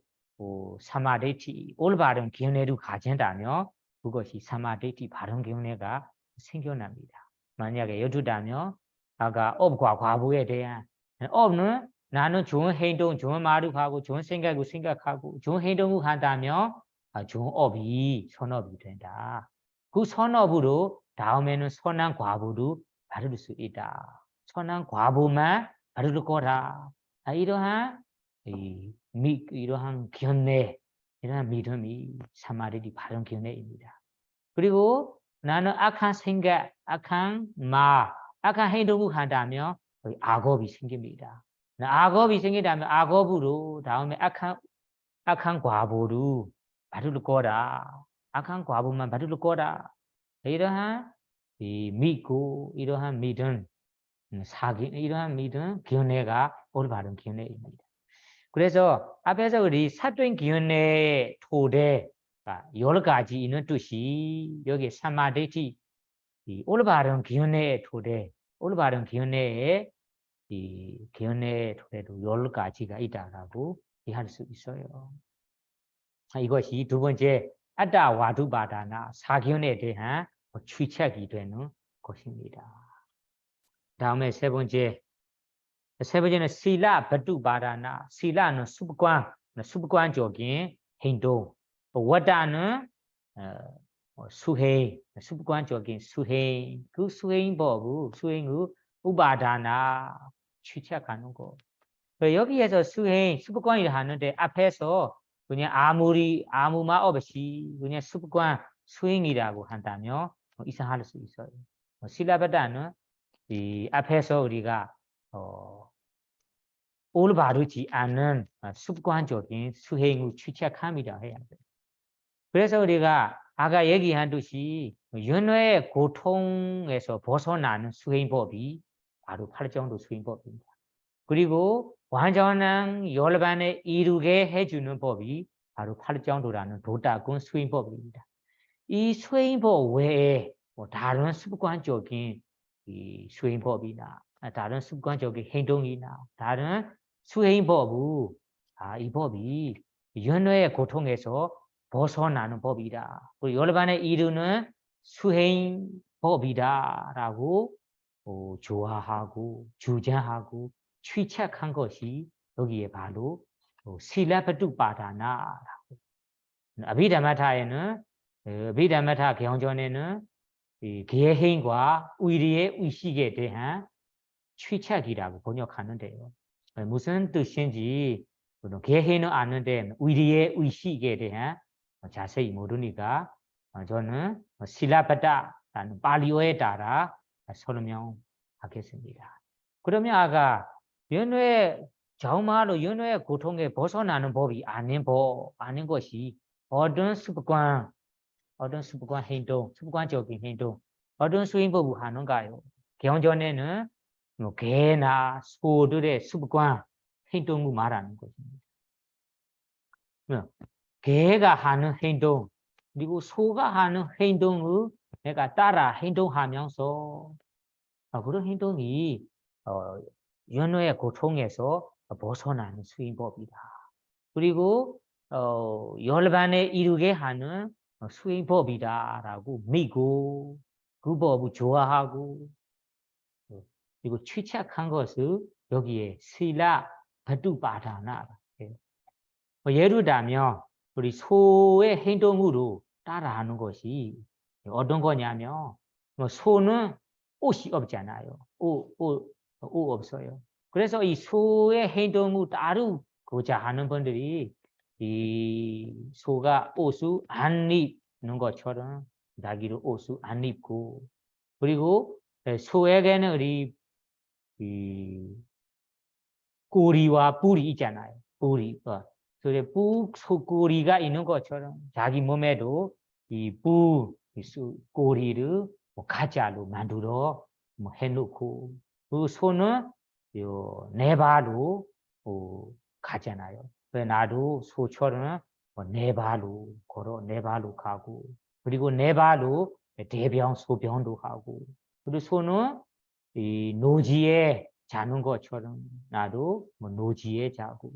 사마데이티 올바른 견해를 가진다면 그것이 사마데이티 바른 견해가 생겨납니다. 만약에 여두다면 아까 업과 과보에 대한 업은 나는 좋은 행동, 좋은 말을 하고 좋은 생각을 생각하고 좋은 행동을 한다면 좋은 업이 선업이 된다. 그 선업으로 다음에는 선한 과보를 받을 수 있다. 선한 과보만 받을 거라. 이러한 이러한 견해, 이러한 믿음이 사마리리 바른 견해입니다. 그리고 나는 악한 생각, 악한 말, 악한 행동을 한다면 악업이 생깁니다. 악업이 생기다면 악업으로 다음에 악한 과보를 받을 거라. 악한 과보만 받을 거라. 이러한 믿고 이러한 믿음, 이러한 믿음, 견해가 올바른 견해입니다. 그래서 앞에서 우리 사도인 견해 토대가 10가지 있는 뜻이 여기 사마데티 올바른 견해 토대, 올바른 견해의 이 견해 토대도 10가지가 있다라고 이해할 수 있어요. 이것이 두 번째 아따와두바다나 사견에 대한 취착이 되는 것입니다. 다음에 세 번째는 실라 바두바다나 실라는 습관적인 행동, 와다는 습관적인 수행, 그 수행을 우바다나 취착하는 것. 여기에서 습관을 하는데 앞에서 그냥 아무 말 없이 그냥 습관 수행이라고 한다면 이상할 수 있어요. 실라바다는 이 앞에서 우리가 올바르지 않은 습관적인 수행을 취착함이라 해야 돼요. 그래서 우리가 아까 얘기한 듯이 연애의 고통에서 벗어나는 수행법이 바로 8정도 수행법입니다. 그리고 완전한 열반에 이루게 해주는 법이 바로 8정도라는 도다군 수행법입니다. 이 수행법 외에 다른 습관적인 이 수행법이나 다른 습관적인 행동이나 다른 수행법은 이 법이 연애의 고통에서 벗어나는 법이다. 그리고 열반에 이르는 수행법이다라고 좋아하고 주장하고 취착한 것이 여기에 바로 실라바두바다나라고. 아비담마타에는 아비담마타 경전에는 계행과 의리의 의식에 대한 취착이라고 번역하는데요. 무슨 뜻인지 계행은 아는데 의리의 의식에 대한 자세히 모르니까 저는 실라바다라는 발리어에 따라 설명하겠습니다. 그러면 아까 정말로 연애의 고통에 벗어나는 법이 아닌 것이 어떤 습관적인 행동, 어떤 수행법을 하는가요? 경전에는 개나 소들의 습관, 행동을 말하는 것입니다. 개가 하는 행동, 그리고 소가 하는 행동을 내가 따라 행동하면서 그런 행동이 연애의 고통에서 벗어나는 수행법이다. 그리고 열반에 이르게 하는 수행법이다라고 믿고 그 법을 좋아하고 그리고 취착한 것을 여기에 실라 바두바다나 예를 들면 우리 소의 행동으로 따라하는 것이 어떤 거냐면 소는 옷이 없잖아요. 옷 없어요. 그래서 이 소의 행동을 따르고자 하는 분들이 이 소가 옷을 안 입는 것처럼 자기를 옷을 안 입고 그리고 소에게는 이 꼬리와 뿔이 있잖아요. 뿔이. 그래 꼬리가 있는 것처럼 자기 몸에도 이 꼬리를 뭐 가짜로 만들어 뭐 해놓고 그 손은 요 네 발로 가잖아요. 그래 나도 소처럼 네 발로 걸어 네 발로 가고 그리고 네 발로 대변 소변도 하고 그리고 손은 이 노지에 자는 것처럼 나도 뭐 노지에 자고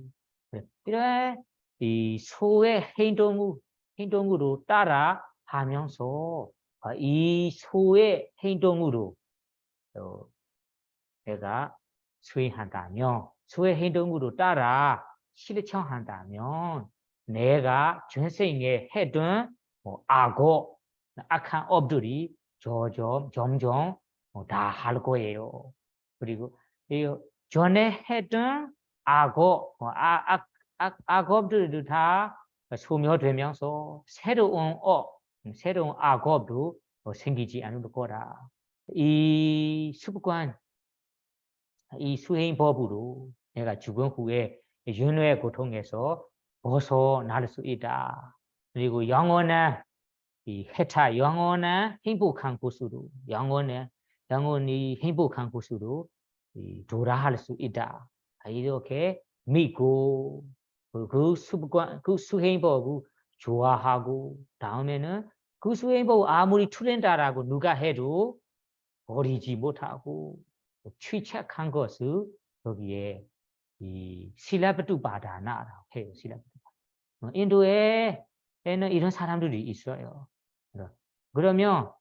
그래 이 소의 행동으로 따라 하면서 이 소의 행동으로 내가 수행한다면 소의 행동으로 따라 실천한다면 내가 전생에 했던 악어 악한 업들이 점점 다 할 거예요. 그리고 이 전에 했던 악업들도 다 소멸되면서 새로운 악업도 생기지 않을 거라. 이 습관, 이 수행법으로 내가 죽은 후에 윤회의 고통에서 벗어날 수 있다. 그리고 영원한 이 해타 영원한 행복한 곳으로 영원히 행복한 곳으로 돌아갈 수 있다. 이렇게 믿고 그 습관 그 수행법을 좋아하고 다음에는 그 수행법 아무리 틀린다라고 누가 해도 버리지 못하고 취착한 것을 여기에 이 실라바투바다나라고 해요. 인도에는 이런 사람들이 있어요. 그러면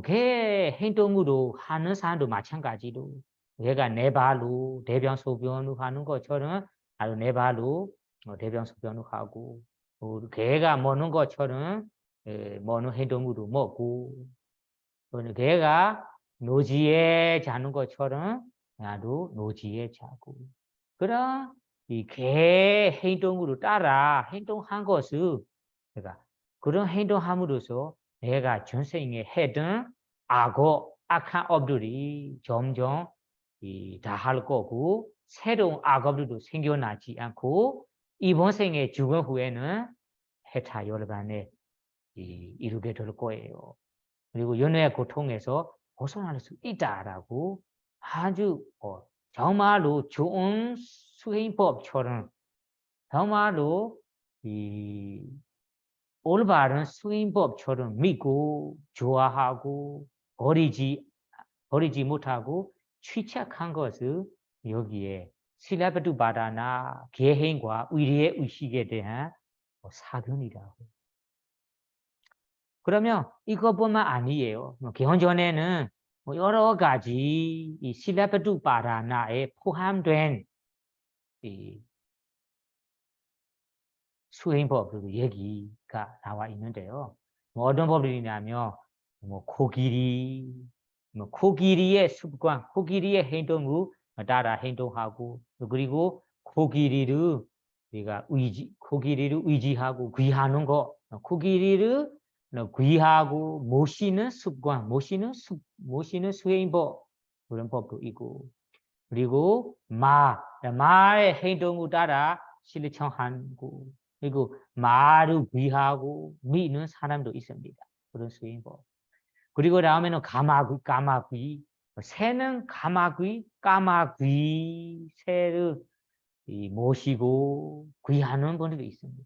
개 행동으로 하는 사람도 마찬가지로 걔가 네 발로 대변 소변을 하는 것처럼 아주 네 발로 대변 소변을 하고 개가 먹는 것처럼 먹는 행동으로 먹고 걔가 노지에 자는 것처럼 나도 노지에 자고 그런 이 개 행동으로 따라 행동한 것을 내가 그런 행동함으로써 내가 전생에 했던 악한 업들이 점점 다 할 거고 새로운 악업들도 생겨나지 않고 이번 생에 죽은 후에는 해타 열반에 이루게 될 거예요. 그리고 연애의 고통에서 벗어날 수 있다라고 아주 정말로 좋은 수행법처럼 정말로 이 올바른 수행법처럼 믿고 좋아하고 버리지 못하고 취착한 것을 여기에 실라바투바다나 계행과 의리의 의식에 대한 사견이라고. 그러면 이것뿐만 아니에요. 개헌전에는 여러 가지 이 실라바투바다나에 포함된 이 수행법 그리고 얘기가 나와 있는데요. 어떤 법이냐면 코끼리의 습관, 코끼리의 행동을 따라 행동하고 그리고 코끼리를 의지하고 귀하는 거, 코끼리를 귀하고 모시는 습관, 모시는 수행법 그런 법도 있고 그리고 마의 행동을 따라 실천하고 그리고 말을 귀하고 믿는 사람도 있습니다. 그런 수행법. 그리고 다음에는 까마귀. 새는 까마귀 새를 모시고 귀하는 분들도 있습니다.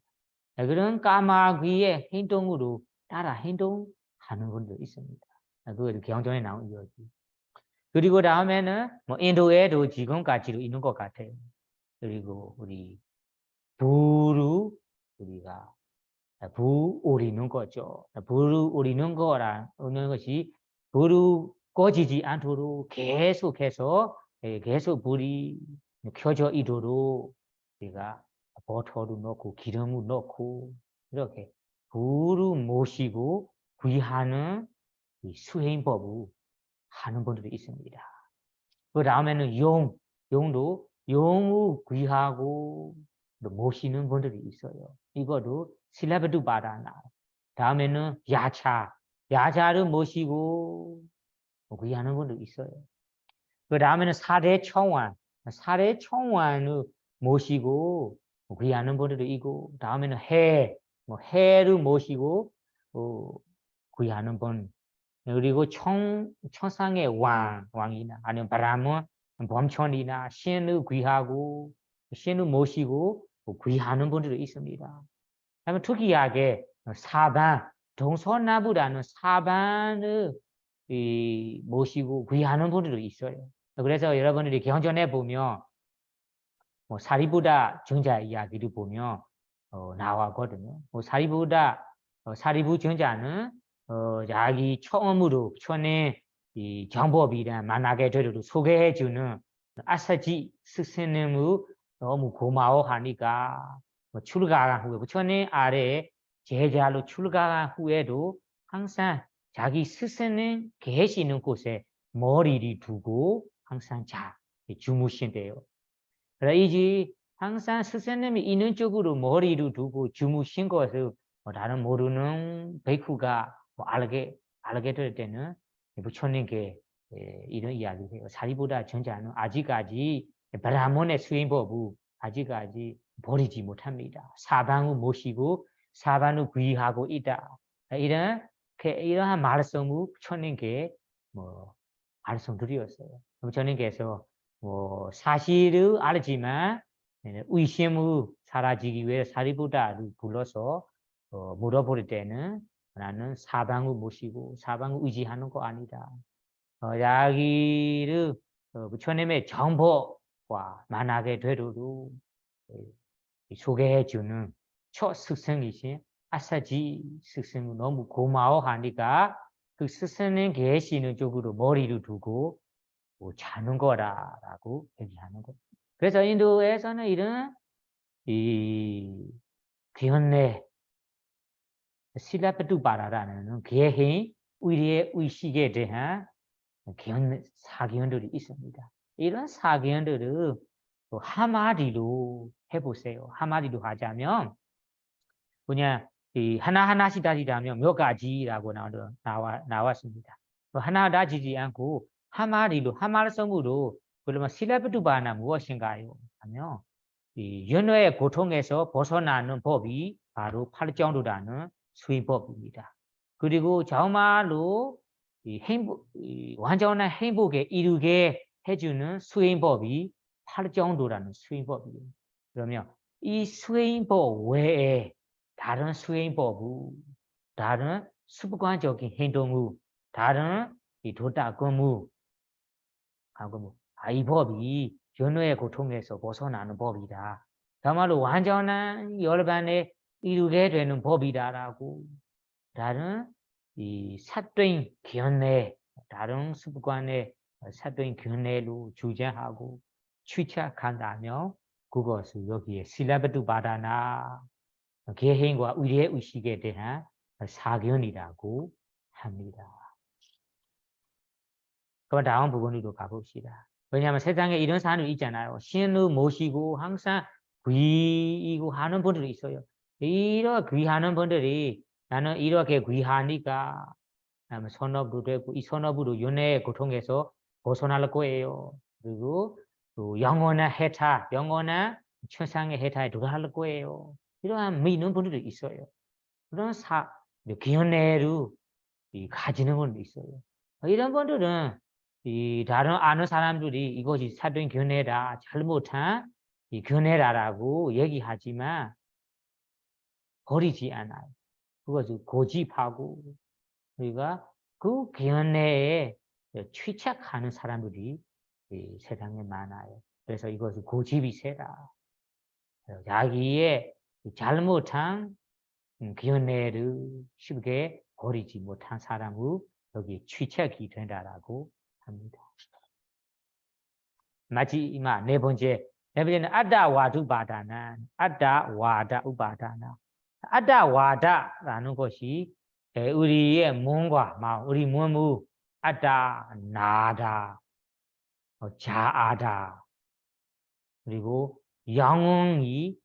그런 까마귀의 행동으로 따라 행동하는 분도 있습니다. 그거 경전에 나온 이야기. 그리고 다음에는 인도에도 지금까지도 있는 것 같아요. 그리고 우리 우리가 불 오리는 거죠. 불을 오리는 거라는 것이 불을 꺼지지 않도록 계속해서 계속 불이 켜져 있도록 우리가 버터도 넣고 기름을 넣고 이렇게 불을 모시고 귀하는 수행법을 하는 분들이 있습니다. 그 다음에는 용을 귀하고 모시는 분들이 있어요. 이거도 실라바투바다나. 다음에는 야차. 야자를 모시고 귀하는 분도 있어요. 그 다음에는 사대 청환을 모시고 귀하는 분들도 있고, 다음에는 해를 모시고 귀하는 분, 그리고 천상의 왕이나 아니면 브라ಹ୍먼 범천이나 신을 귀하고 신을 모시고 귀하는 분들도 있습니다. 그러면 특이하게 동서나무라는 사반을 모시고 귀하는 분들도 있어요. 그래서 여러분들이 경전에 보면 사리부다 정자 이야기를 보면 나왔거든요. 사리부 정자는 자기 처음으로 천의 이 정법이란 만나게 되도록 소개해주는 아사지 스승님을 너무 고마워하니까 출가한 후에 부처님 아래 제자로 출가한 후에도 항상 자기 스승님 계시는 곳에 머리를 두고 항상 주무신대요. 그래야지 항상 스승님이 있는 쪽으로 머리를 두고 주무신 것을 나는 모르는 베이쿠가 알게 될 때는 부처님께 이런 이야기를 해요. 사리부다 전자는 아직까지 브라ಹ്몬의 수행법을 아직까지 버리지 못합니다. 사방을 모시고 사방을 귀하고 있다. 이러한 말씀을 부처님께 말씀드렸어요. 부처님께서 사실을 알지만 의심을 사라지기 위해 사리부다를 불러서 물어볼 때는 나는 사방을 모시고 사방을 의지하는 거 아니다. 자기를 부처님의 정보와 만나게 되도록 소개해주는 첫 스승이신 아사지 스승을 너무 고마워하니까 그 스승님 계시는 쪽으로 머리를 두고 자는 거라고 얘기하는 거. 그래서 인도에서는 이런 기원내 실라파투바라라는 개인 의리의 의식에 대한 사기원들이 있습니다. 이런 사기원들을 한마디로 해보세요. 한마디로 하자면 그냥 하나하나씩 따지자면 몇 가지라고 나왔습니다. 하나하나지지 않고 한마디로 한 말씀으로 그러면 실라파투바나 무엇인가요? 하면 연애의 고통에서 벗어나는 법이 바로 팔정도라는 수행법입니다. 그리고 정말로 완전한 행복에 이르게 해주는 수행법이 팔정도라는 수행법이에요. 그러면 이 수행법 외에 다른 수행법을, 다른 습관적인 행동을, 다른 도닦음을 하고 이 법이 연애의 고통에서 벗어나는 법이다. 정말로 완전한 열반에 이르게 되는 법이다라고 다른 사도인 견해, 다른 습관의 사도인 견해로 주장하고 취착한다면 그것을 여기에 실라바투바다나 개행과 의례 의식에 대한 사견이라고 합니다. 그럼 다음 부분으로 가봅시다. 왜냐하면 세상에 이런 사람이 있잖아요. 신을 모시고 항상 귀이고 하는 분들이 있어요. 이렇게 귀하는 분들이 나는 이렇게 귀하니까 선업도 되고 이 선업으로 연애의 고통에서 벗어날 거예요. 그리고 또 영원한 해탈, 영원한 천상의 해탈에 도달할 거예요. 이러한 믿는 분들이 있어요. 그런 견해를 가지는 분도 있어요. 이런 분들은 다른 아는 사람들이 이것이 사도인 견해다, 잘못한 견해라라고 얘기하지만 버리지 않아요. 그것을 고집하고 우리가 그 견해에 취착하는 사람들이 세상에 많아요. 그래서 이것을 고집이 세다. 자기의 잘못한 견해를 쉽게 버리지 못한 사람을 여기 취착이 된다라고 합니다. 마지막 네 번째는 아다와두 바다나, 아다와다 우바다나. 아다와다라는 것이 우리의 몸과 마음, 우리 몸을 아다, 나다, 자아다, 그리고 영웅이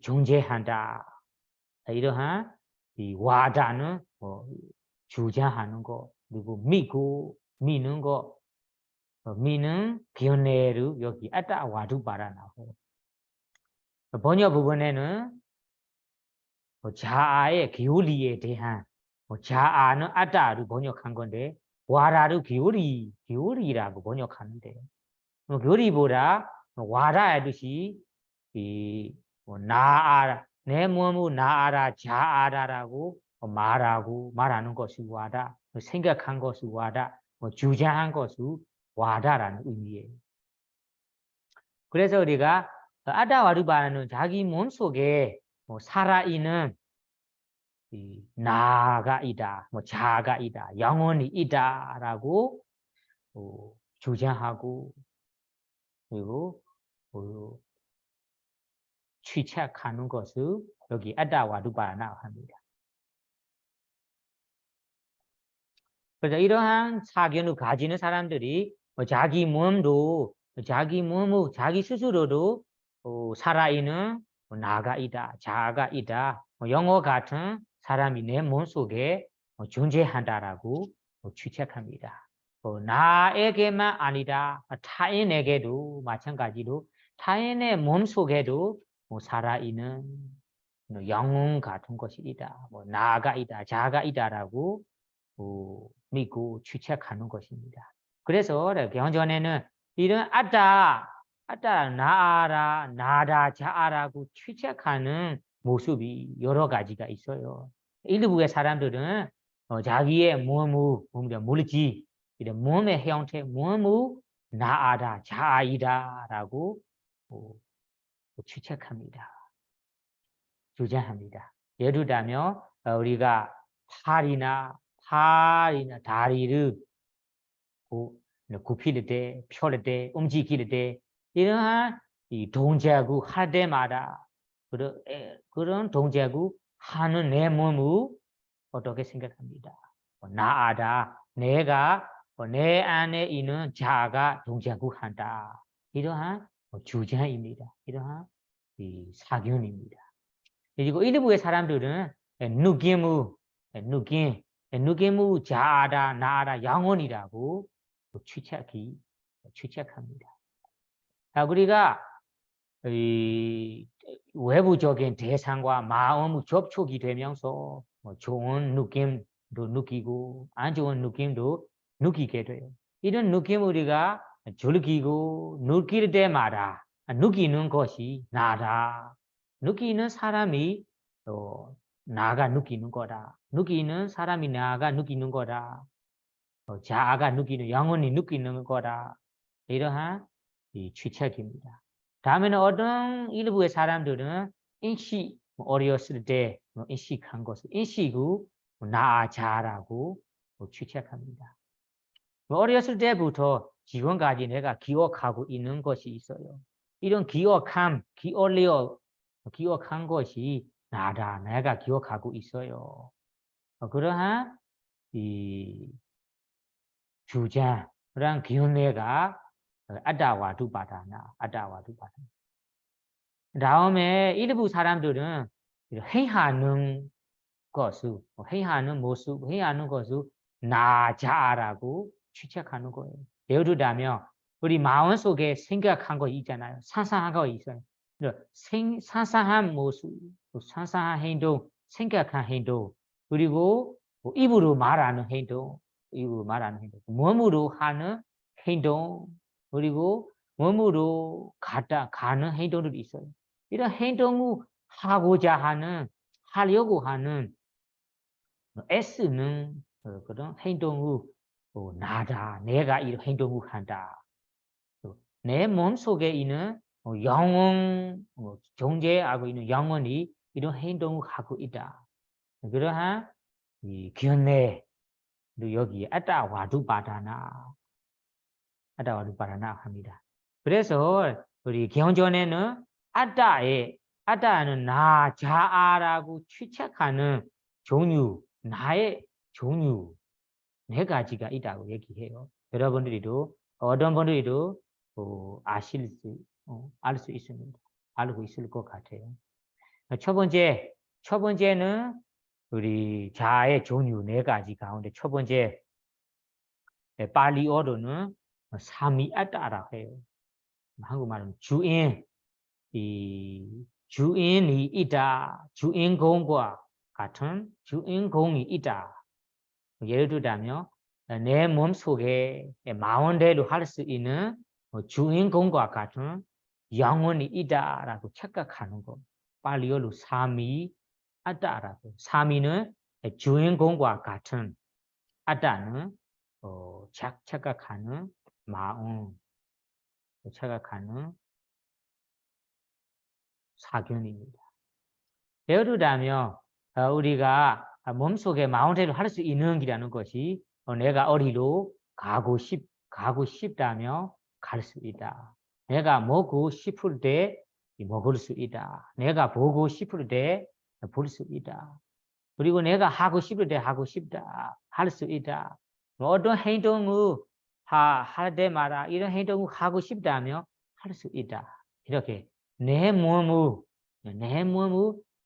존재한다. 이러한 이 와다는 주장하는 거 그리고 믿고 믿는 거 믿는 견해로 여기 아따 와두바라 나오고 번역 부분에는 자아의 기울이에 대한 자아는 아따로 번역한 건데 와라로 기울이라고 번역하는데 기울이보다 와라의 뜻이 이 나아라 내 몸을 나아라 자아라라고 말하는 것이 와다 생각한 것이 와다 주장한 것이 와다라는 의미예요. 그래서 우리가 아다와르바는 자기 몸 속에 살아있는 나가 있다, 자가 있다, 영혼이 있다라고 주장하고 그리고 취착하는 것을 여기 아다와르바라고 합니다. 그래서 이러한 사견을 가지는 사람들이 자기 몸도 자기 스스로도 살아있는 나가 있다, 자아가 있다, 영어 같은 사람이 내 몸속에 존재한다라고 추측합니다. 나에게만 아니다, 타인에게도 마찬가지로 타인의 몸속에도 살아있는 영혼 같은 것이 있다, 나가 있다, 자아가 있다라고 믿고 추측하는 것입니다. 그래서 경전에는 이런 아따 나아라 나다 자아라고 추측하는 모습이 여러 가지가 있어요. 일부의 사람들은 자기의 물질 이런 몸의 형태 몸을 나아다 자아이다라고 추측합니다. 주장합니다. 예를 들면 우리가 팔이나 다리를 굽힐 때, 펼 때, 움직일 때 이러한 이 동작을 할 때마다 그런 동작을 하는 내 몸을 어떻게 생각합니다. 나아다, 내가 내 안에 있는 자아가 동작을 한다. 이러한 주장입니다. 이러한 사견입니다. 그리고 일부의 사람들은 느낌을 자아다, 나아다, 영혼이라고 추측합니다. 우리가 외부적인 대상과 마음의 접촉이 되면서 좋은 느낌도 느끼고 안 좋은 느낌도 느끼게 돼요. 이런 느낌 우리가 즐기고 느낄 때마다 느끼는 것이 나다. 느끼는 사람이 나가 느끼는 거다. 느끼는 사람이 나가 느끼는 거다. 자아가 느끼는 영혼이 느끼는 거다. 이러한 추측입니다. 다음에는 어떤 일부의 사람들은 인식 어렸을 때 인식한 것을 인식을 나 자라고 추측합니다. 어렸을 때부터 지금까지 내가 기억하고 있는 것이 있어요. 이런 기억한 것이 나다. 내가 기억하고 있어요. 그러한 주장, 그러한 견해가 아다와두바다나. 다음에 일부 사람들은 행하는 모습, 행하는 것을 나 자라고 추측하는 거예요. 예를 들자면 우리 마음속에 생각한 거 있잖아요. 상상한 거 있어요. 상상한 모습, 상상한 행동, 생각한 행동, 그리고 입으로 말하는 행동, 몸으로 하는 행동, 그리고 몸으로 가는 행동들이 있어요. 이런 행동을 하려고 하는 S는 그런 행동을 나다, 내가 이 행동을 한다. 내 몸속에 있는 영혼, 존재하고 있는 영혼이 이런 행동을 하고 있다. 그러한 견해, 여기 아다와두바다나 합니다. 그래서 우리 경전에는 아다는 나 자아라고 추측하는 나의 종류 네 가지가 있다고 얘기해요. 여러분들도 어떤 분들도 알 수 있습니다. 알고 있을 것 같아요. 첫 번째는 우리 자아의 종류 네 가지 가운데 첫 번째 팔리어로는 사미아따라 해요. 한국말은 주인, 이 주인이 있다, 주인공과 같은 주인공이 있다. 예를 들자면 내 몸속에 마음대로 할 수 있는 주인공과 같은 영혼이 있다라고 착각하는 거. 팔리어로 사미아따라고. 사미는 주인공과 같은, 아따는 착각하는 마음, 착각하는 사견입니다. 예를 들자면 우리가 몸속에 마음대로 할 수 있는 길이라는 것이 내가 어디로 가고 싶다면 갈 수 있다. 내가 먹고 싶을 때 먹을 수 있다. 내가 보고 싶을 때 볼 수 있다. 그리고 내가 하고 싶을 때 하고 싶다. 할 수 있다. 어떤 행동을 할 때마다 이런 행동을 하고 싶다면 할 수 있다. 이렇게 내 몸을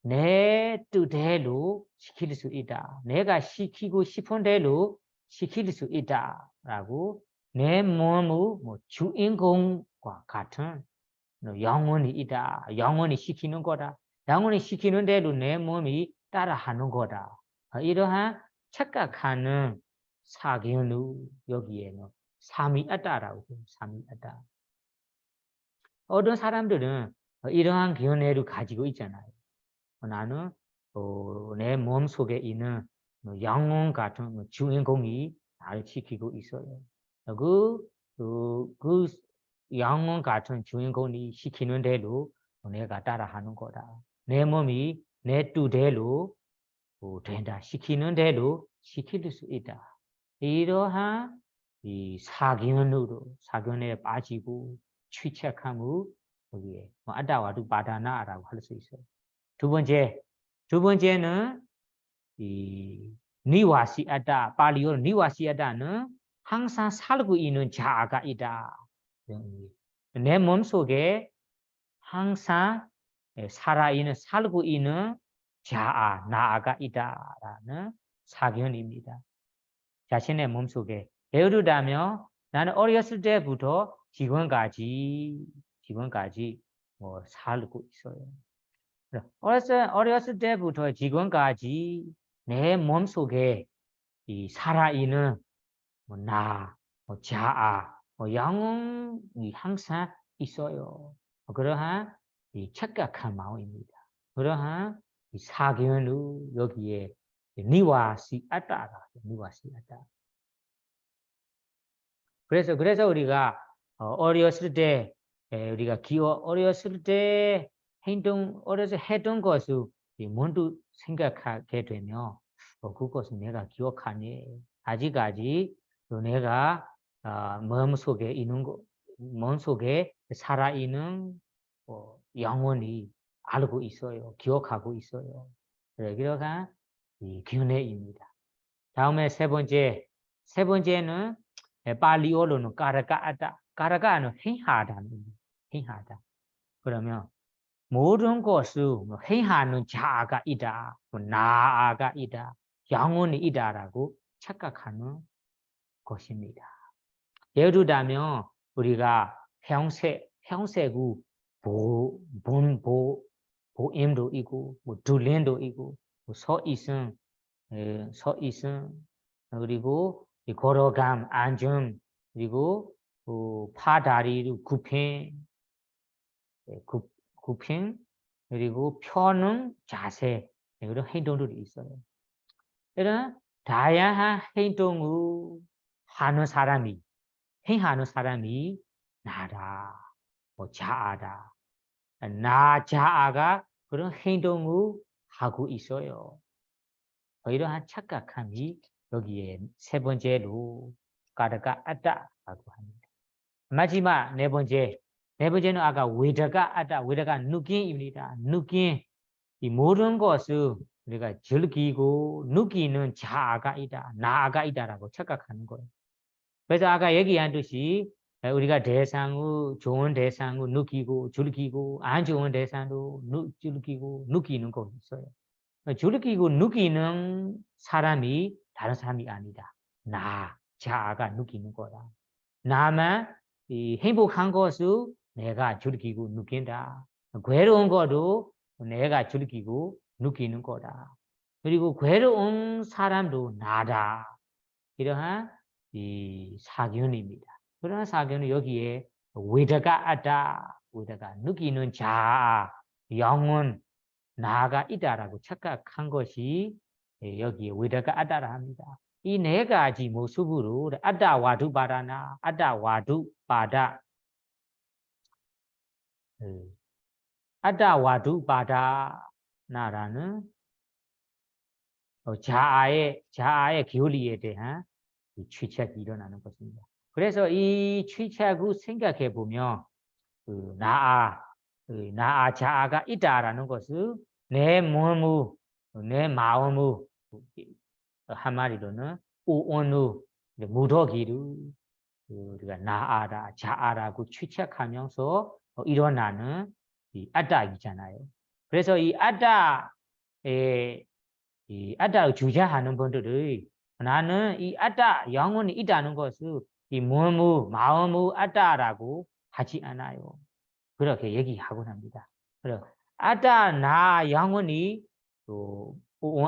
내 뜻대로 시킬 수 있다. 내가 시키고 싶은 대로 시킬 수 있다라고 내 몸의 주인공과 같은 영혼이 있다. 영혼이 시키는 거다. 영혼이 시키는 대로 내 몸이 따라하는 거다. 이러한 착각하는 사견을 여기에는 사미아따라고 해요. 사미아따. 어떤 사람들은 이러한 견해를 가지고 있잖아요. 나는 내 몸속에 있는 영혼 같은 주인공이 나를 지키고 있어요. 그 영혼 같은 주인공이 시키는 대로 내가 따라하는 거다. 내 몸이 내 뜻대로 된다. 시키는 대로 시킬 수 있다. 이러한 이 사견에 빠지고 취착함을 여기에 아다와도 바다나라고 할 수 있어요. 두 번째는 이 니와시아다, 팔리어로 니와시아다는 항상 살고 있는 자아가 있다. 내 몸속에 항상 살고 있는 자아, 나아가 있다라는 사견입니다. 자신의 몸속에 예를 들자면 나는 어렸을 때부터 지금까지 살고 있어요. 어렸을 때부터 지금까지 내 몸속에 이 살아있는 나, 자아, 영혼이 항상 있어요. 그러한 이 착각한 마음입니다. 그러한 이 사견을 여기에 니와시아따라, 니와시아따. 그래서 우리가 어렸을 때 우리가 어렸을 때 어려서 했던 것을 문득 생각하게 되면 그것은 내가 기억하니 아직까지 내가 마음속에 살아있는 영혼이 알고 있어요. 기억하고 있어요. 그러한 이 견해입니다. 다음에 세 번째는 팔리어로는 까라까아다. 까라까는 행하다. 그러면 모든 것을 행하는 자아가 있다, 나아가 있다, 영혼이 있다라고 착각하는 것입니다. 예를 들자면 우리가 평세구 보임도 있고 둘린도 있고 서이승 그리고 걸어감 안정 그리고 파다리로 굽힘 그리고 펴는 자세 이런 행동들이 있어요. 이런 다양한 행동을 행하는 사람이 나다, 자아다. 나 자아가 그런 행동을 하고 있어요. 이러한 착각함이 여기에 세 번째로 까르까아다라고 합니다. 마지막 네 번째는 아까 외다가 느낌입니다. 느낌, 이 모든 것을 우리가 즐기고 느끼는 자아가 있다, 나아가 있다라고 착각하는 거예요. 그래서 아까 얘기한 듯이 우리가 좋은 대상을 느끼고 즐기고 안 좋은 대상도 즐기고 느끼는 거 있어요. 줄기고 누기는 사람이 다른 사람이 아니다. 나 자아가 누기는 거다. 나만 이 행복한 것을 내가 즐기고 느낀다. 괴로운 것도 내가 즐기고 느끼는 거다. 그리고 괴로운 사람도 나다. 이러한 이 사견입니다. 그러한 사견은 여기에 외다가 아다, 외다가 느끼는 자아, 영혼, 나가 있다라고 착각한 것이 여기에 외다가 아다라 합니다. 이 네 가지 모습으로 아다 와두바다나 아다 와두바다 아다 와두바다나라는 자아의 교리에 대한 취착이 일어나는 것입니다. 그래서 이 취착을 생각해 보면 나아 자아가 있다라는 것을 내 몸의 내 마음의 한마디로는 오온의 무더기를 우리가 나아라 자아라고 취착하면서 일어나는 이 아다이잖아요. 그래서 이 아다의 이 아다를 주장하는 분들이 나는 이 아다 영혼이 있다는 것을 이 몸의 마음의 아다라고 하지 않아요. 그렇게 얘기하곤 합니다. 그래서 아다 나 영혼이 또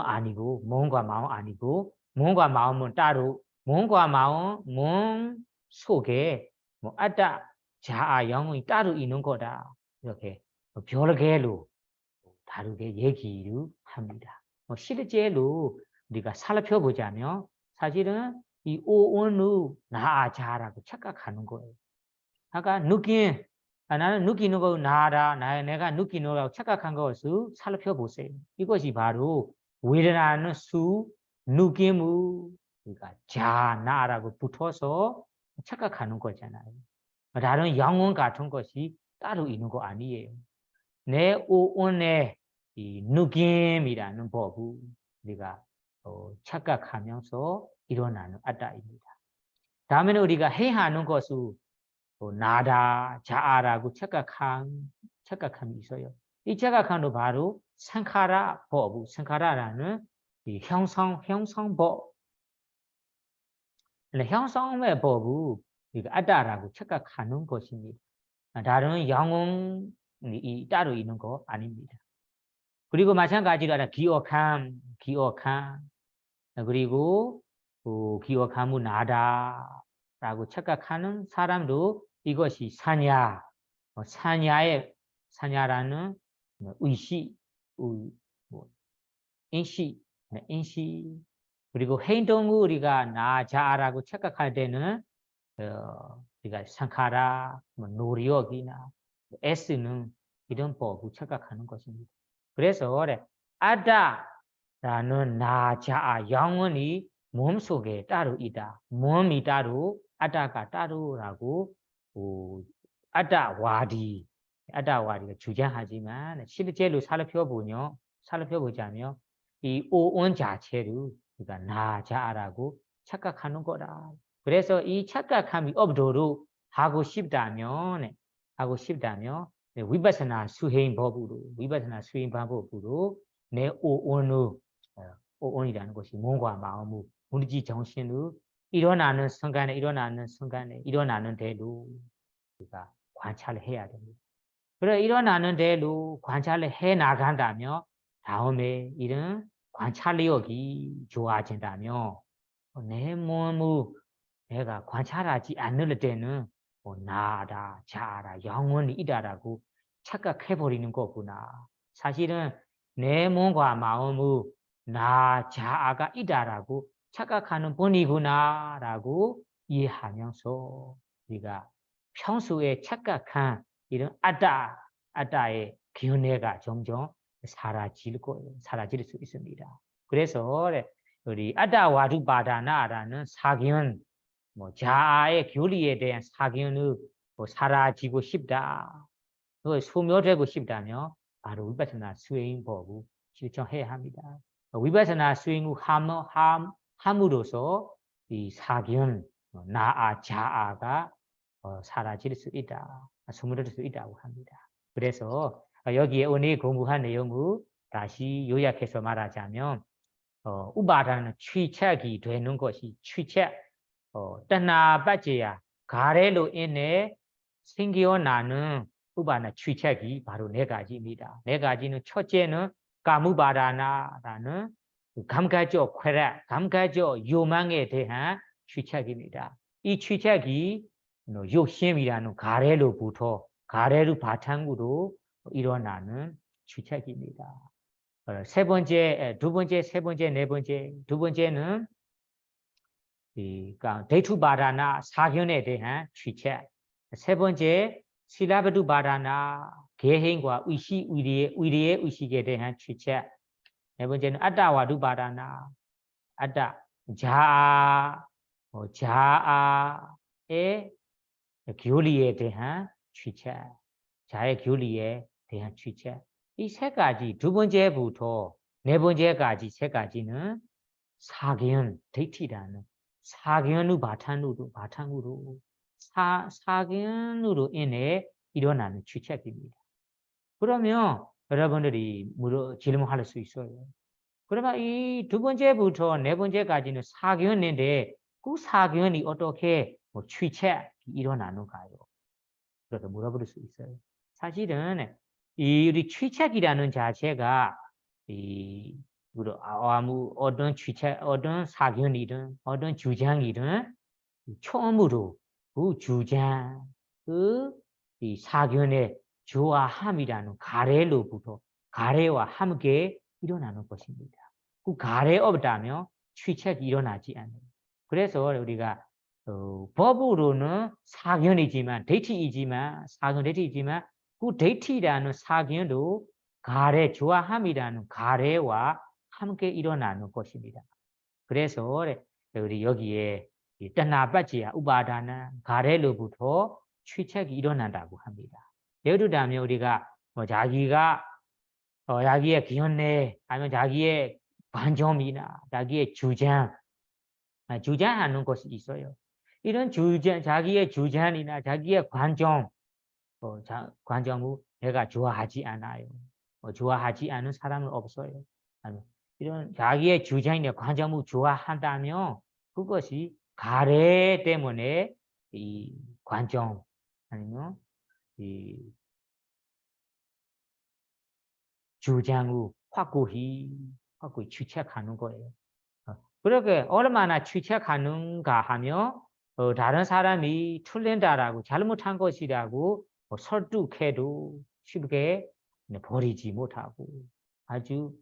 아니고 몸과 마음 아니고 몸과 마음은 따로 몸과 마음 몸 속에 뭐 아다 자아 영혼이 따로 있는 거다. 이렇게 별개로 다르게 얘기를 합니다. 실제로 우리가 살펴보자면 사실은 이 오온의 나 자라고 착각하는 거예요. 아까 나는 느끼는 거 나라, 내가 느끼는 거라고 착각한 것을 살펴보세요. 이것이 바로 외련하는 느낌의 그러니까 나라고 붙어서 착각하는 거잖아요. 다른 영혼 같은 것이 따로 있는 거 아니에요. 내 오온의 이 느낌이라는 법을 우리가 착각하면서 일어나는 아다입니다. 다음에는 우리가 해하는 것을 나다, 자아라고 착각함이 있어요. 이 착각함도 바로 상카라 법, 상카라라는 이 형성법, 형성의 법을 아다라고 착각하는 것입니다. 다른 영혼이 따로 있는 거 아닙니다. 그리고 마찬가지로 기억함, 그리고 기억함은 나다라고 착각하는 사람도 이것이 사냐라는 의식, 인식, 그리고 행동을 우리가 나 자아라고 착각할 때는 우리가 상카라, 노력이나 S는 이런 법을 착각하는 것입니다. 그래서 아다라는 나 자아 영혼이 몸속에 따로 있다. 몸이 따로 아다가 따로라고 아다와디가 주장하지만 실제로 살펴보자면 이 오온 자체를 우리가 나 자아라고 착각하는 거다. 그래서 이 착각함이 없도록 하고 싶다면 위파사나 수행 방법으로 내 오온이라는 것이 몸과 마음의 우리 정신으로 일어나는 순간에 일어나는 대로 우리가 관찰을 해야 됩니다. 그래 일어나는 대로 관찰을 해 나간다면 다음에 이런 관찰력이 좋아진다면 내 몸을 내가 관찰하지 않을 때는 나다, 자아라, 영혼이 있다라고 착각해버리는 거구나. 사실은 내 몸과 마음의 나, 자아가 있다라고 착각하는 뿐이구나라고 이해하면서 우리가 평소에 착각한 이런 아다의 견해가 점점 사라질 수 있습니다. 그래서 우리 아다와두바다나라는 사견, 자아의 교리에 대한 사견을 사라지고 싶다. 소멸되고 싶다면 바로 위파사나 수행법을 실천해야 합니다. 위파사나 수행을 함으로써 이 사견, 나아, 자아가 사라질 수 있다. 소멸될 수 있다고 합니다. 그래서 여기에 오늘 공부한 내용을 다시 요약해서 말하자면 우바다는 취착이 되는 것이 취착 떠나빠지야 가래로 인해 생겨나는 우바나 취착이 바로 네 가지입니다. 네 가지는 첫째는 까무바다나라는 감가적 쾌락, 감가적 요망에 대한 취착입니다. 이 취착이 욕심이라는 가래로부터 가래로 바탕으로 일어나는 취착입니다. 세 번째, 두 번째, 세 번째, 네 번째, 두 번째는 데이투바라나 사견에 대한 취착. 세 번째, 실라바두바라나 개행과 의리의 의식에 대한 취착. 네 번째는 아따와두바라나 아따 자아의 교리에 대한 취착. 자의 교리에 대한 취착. 이 세 가지 두 번째부터 네 번째까지 세 가지는 사견 데이트라는 사견의 바탕으로 사견으로 인해 일어나는 취착입니다. 그러면 여러분들이 질문할 수 있어요. 그러면 이 두 번째부터 네 번째까지는 사견인데 그 사견이 어떻게 취착이 일어나는가요? 그렇게 물어볼 수 있어요. 사실은 우리 취착이라는 자체가 아무 어떤 취착, 어떤 사견이든 어떤 주장이든 처음으로 그 주장, 이 사견의 조화함이라는 가래로부터 가래와 함께 일어나는 것입니다. 그 가래 없다면 취착이 일어나지 않아요. 그래서 우리가 법으로는 사견이지만 사견 데이트이지만 그 데이트라는 사견도 가래 조화함이라는 가래와 함께 일어나는 것입니다. 그래서 우리 여기에 떠나빠지야 우바다는 가래로부터 취착이 일어난다고 합니다. 예를 들면 우리가 자기가 자기의 견해 아니면 자기의 관점이나 자기의 주장하는 것이 있어요. 이런 자기의 주장이나 자기의 관점을 내가 좋아하지 않아요. 좋아하지 않은 사람은 없어요. 이런 자기의 주장이나 관점을 좋아한다면 그것이 가래 때문에 이 관점 아니면 이 주장을 확고히 취착하는 거예요. 그렇게 얼마나 취착하는가 하면 다른 사람이 틀린다라고 잘못한 것이라고 설득해도 쉽게 버리지 못하고 아주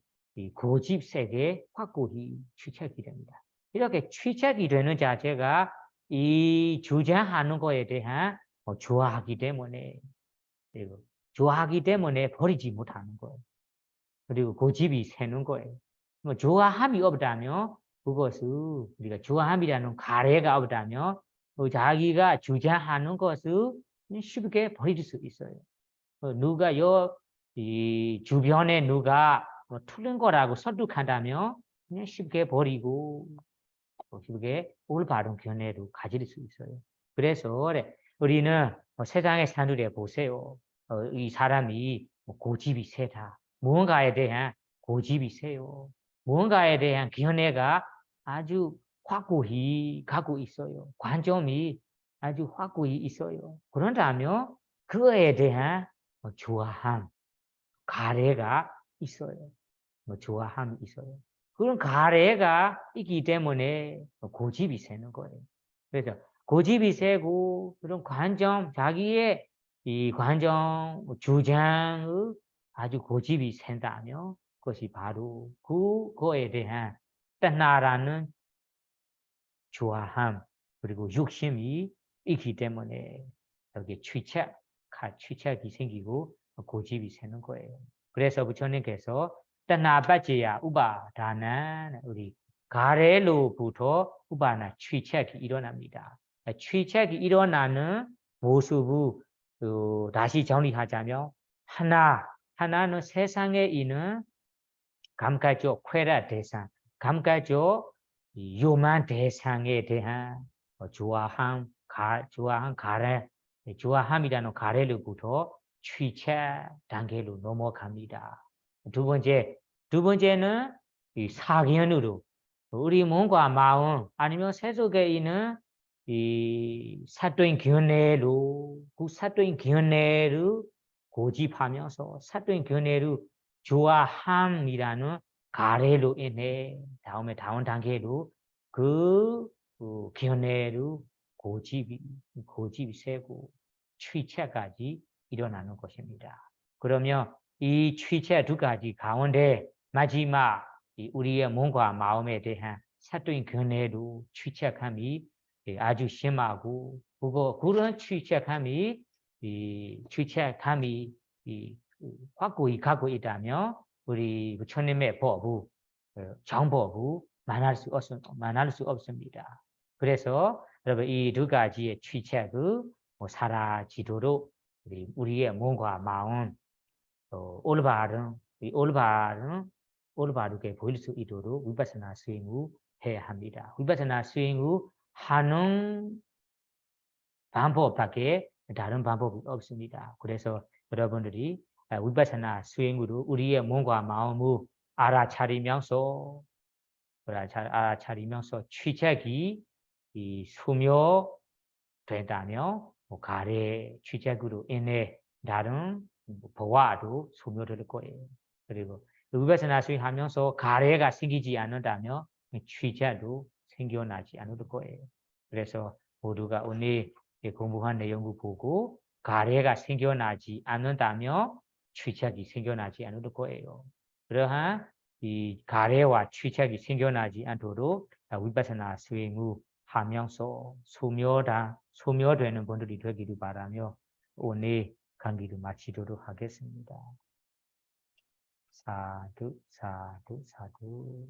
고집세게 확고히 취착이 됩니다. 이렇게 취착이 되는 자체가 이 주장하는 것에 대한 좋아하기 때문에 그리고 좋아하기 때문에 버리지 못하는 거예요. 그리고 고집이 새는 거예요. 좋아함이 없다면 그것을 우리가 좋아함이라는 가래가 없다면 자기가 주장하는 것을 쉽게 버릴 수 있어요. 누가 이 주변에 누가 틀린 거라고 설득한다면 그냥 쉽게 버리고 쉽게 올바른 견해로 가질 수 있어요. 그래서 우리는 세상에 사는데 보세요. 이 사람이 고집이 세다. 무언가에 대한 고집이 세요. 무언가에 대한 견해가 아주 확고히 갖고 있어요. 관점이 아주 확고히 있어요. 그런다면 그거에 대한 좋아함, 가래가 있어요. 좋아함이 있어요. 그런 가래가 있기 때문에 고집이 세는 거예요. 그래서 고집이 세고 그런 자기의 이 관점, 주장의 아주 고집이 센다면 그것이 바로 그거에 대한 떠나라는 좋아함 그리고 욕심이 있기 때문에 여기 취착이 생기고 고집이 세는 거예요. 그래서 부처님께서 떠나빠지야 우바다는 우리 가래로부터 우바나 취착이 일어납니다. 취착이 일어나는 모습을 다시 정리하자면 하나는 세상에 있는 감가적 쾌락 대상, 감가적 요만 대상에 대한 좋아함이라는 가래로부터 취착 단계로 넘어갑니다. 두 번째, 두 번째는 이 사견으로 우리 몸과 마음 아니면 세속에 있는 이 사도인 견해로 그 사도인 견해를 고집하면서 사도인 견해를 좋아함이라는 가래로 인해 다음에 다음 단계로 그 견해를 고집이 세고 취체까지 일어나는 것입니다. 그러면 이 취체 두 가지 가운데 마지막 우리의 몸과 마음에 대한 사도인 견해로 취착함이 아주 심하고 그런 취착함이 확고히 갖고 있다면 우리 부처님의 법을 정법을 만날 수 없습니다. 그래서 여러분 이 두 가지의 취착을 사라지도록 우리의 몸과 마음 올바르게 보일 수 있도록 위파사나 수행을 해야 합니다. 위파사나 수행을 하는 방법밖에 다른 방법이 없습니다. 그래서 여러분들이 위파사나 수행으로 우리의 몸과 마음을 알아차리면서 취착이 소멸된다면 가래 취착으로 인해 다른 보아도 소멸될 거예요. 그리고 위파사나 수행하면서 가래가 생기지 않는다면 취착도 생겨나지 않을 거예요. 그래서 모두가 오늘 공부한 내용을 보고 가래가 생겨나지 않는다면 취착이 생겨나지 않을 거예요. 그러한 이 가래와 취착이 생겨나지 않도록 위파사나 수행을 하면서 소멸되는 분들이 되기를 바라며 오늘 강의를 마치도록 하겠습니다. 사두, 사두, 사두.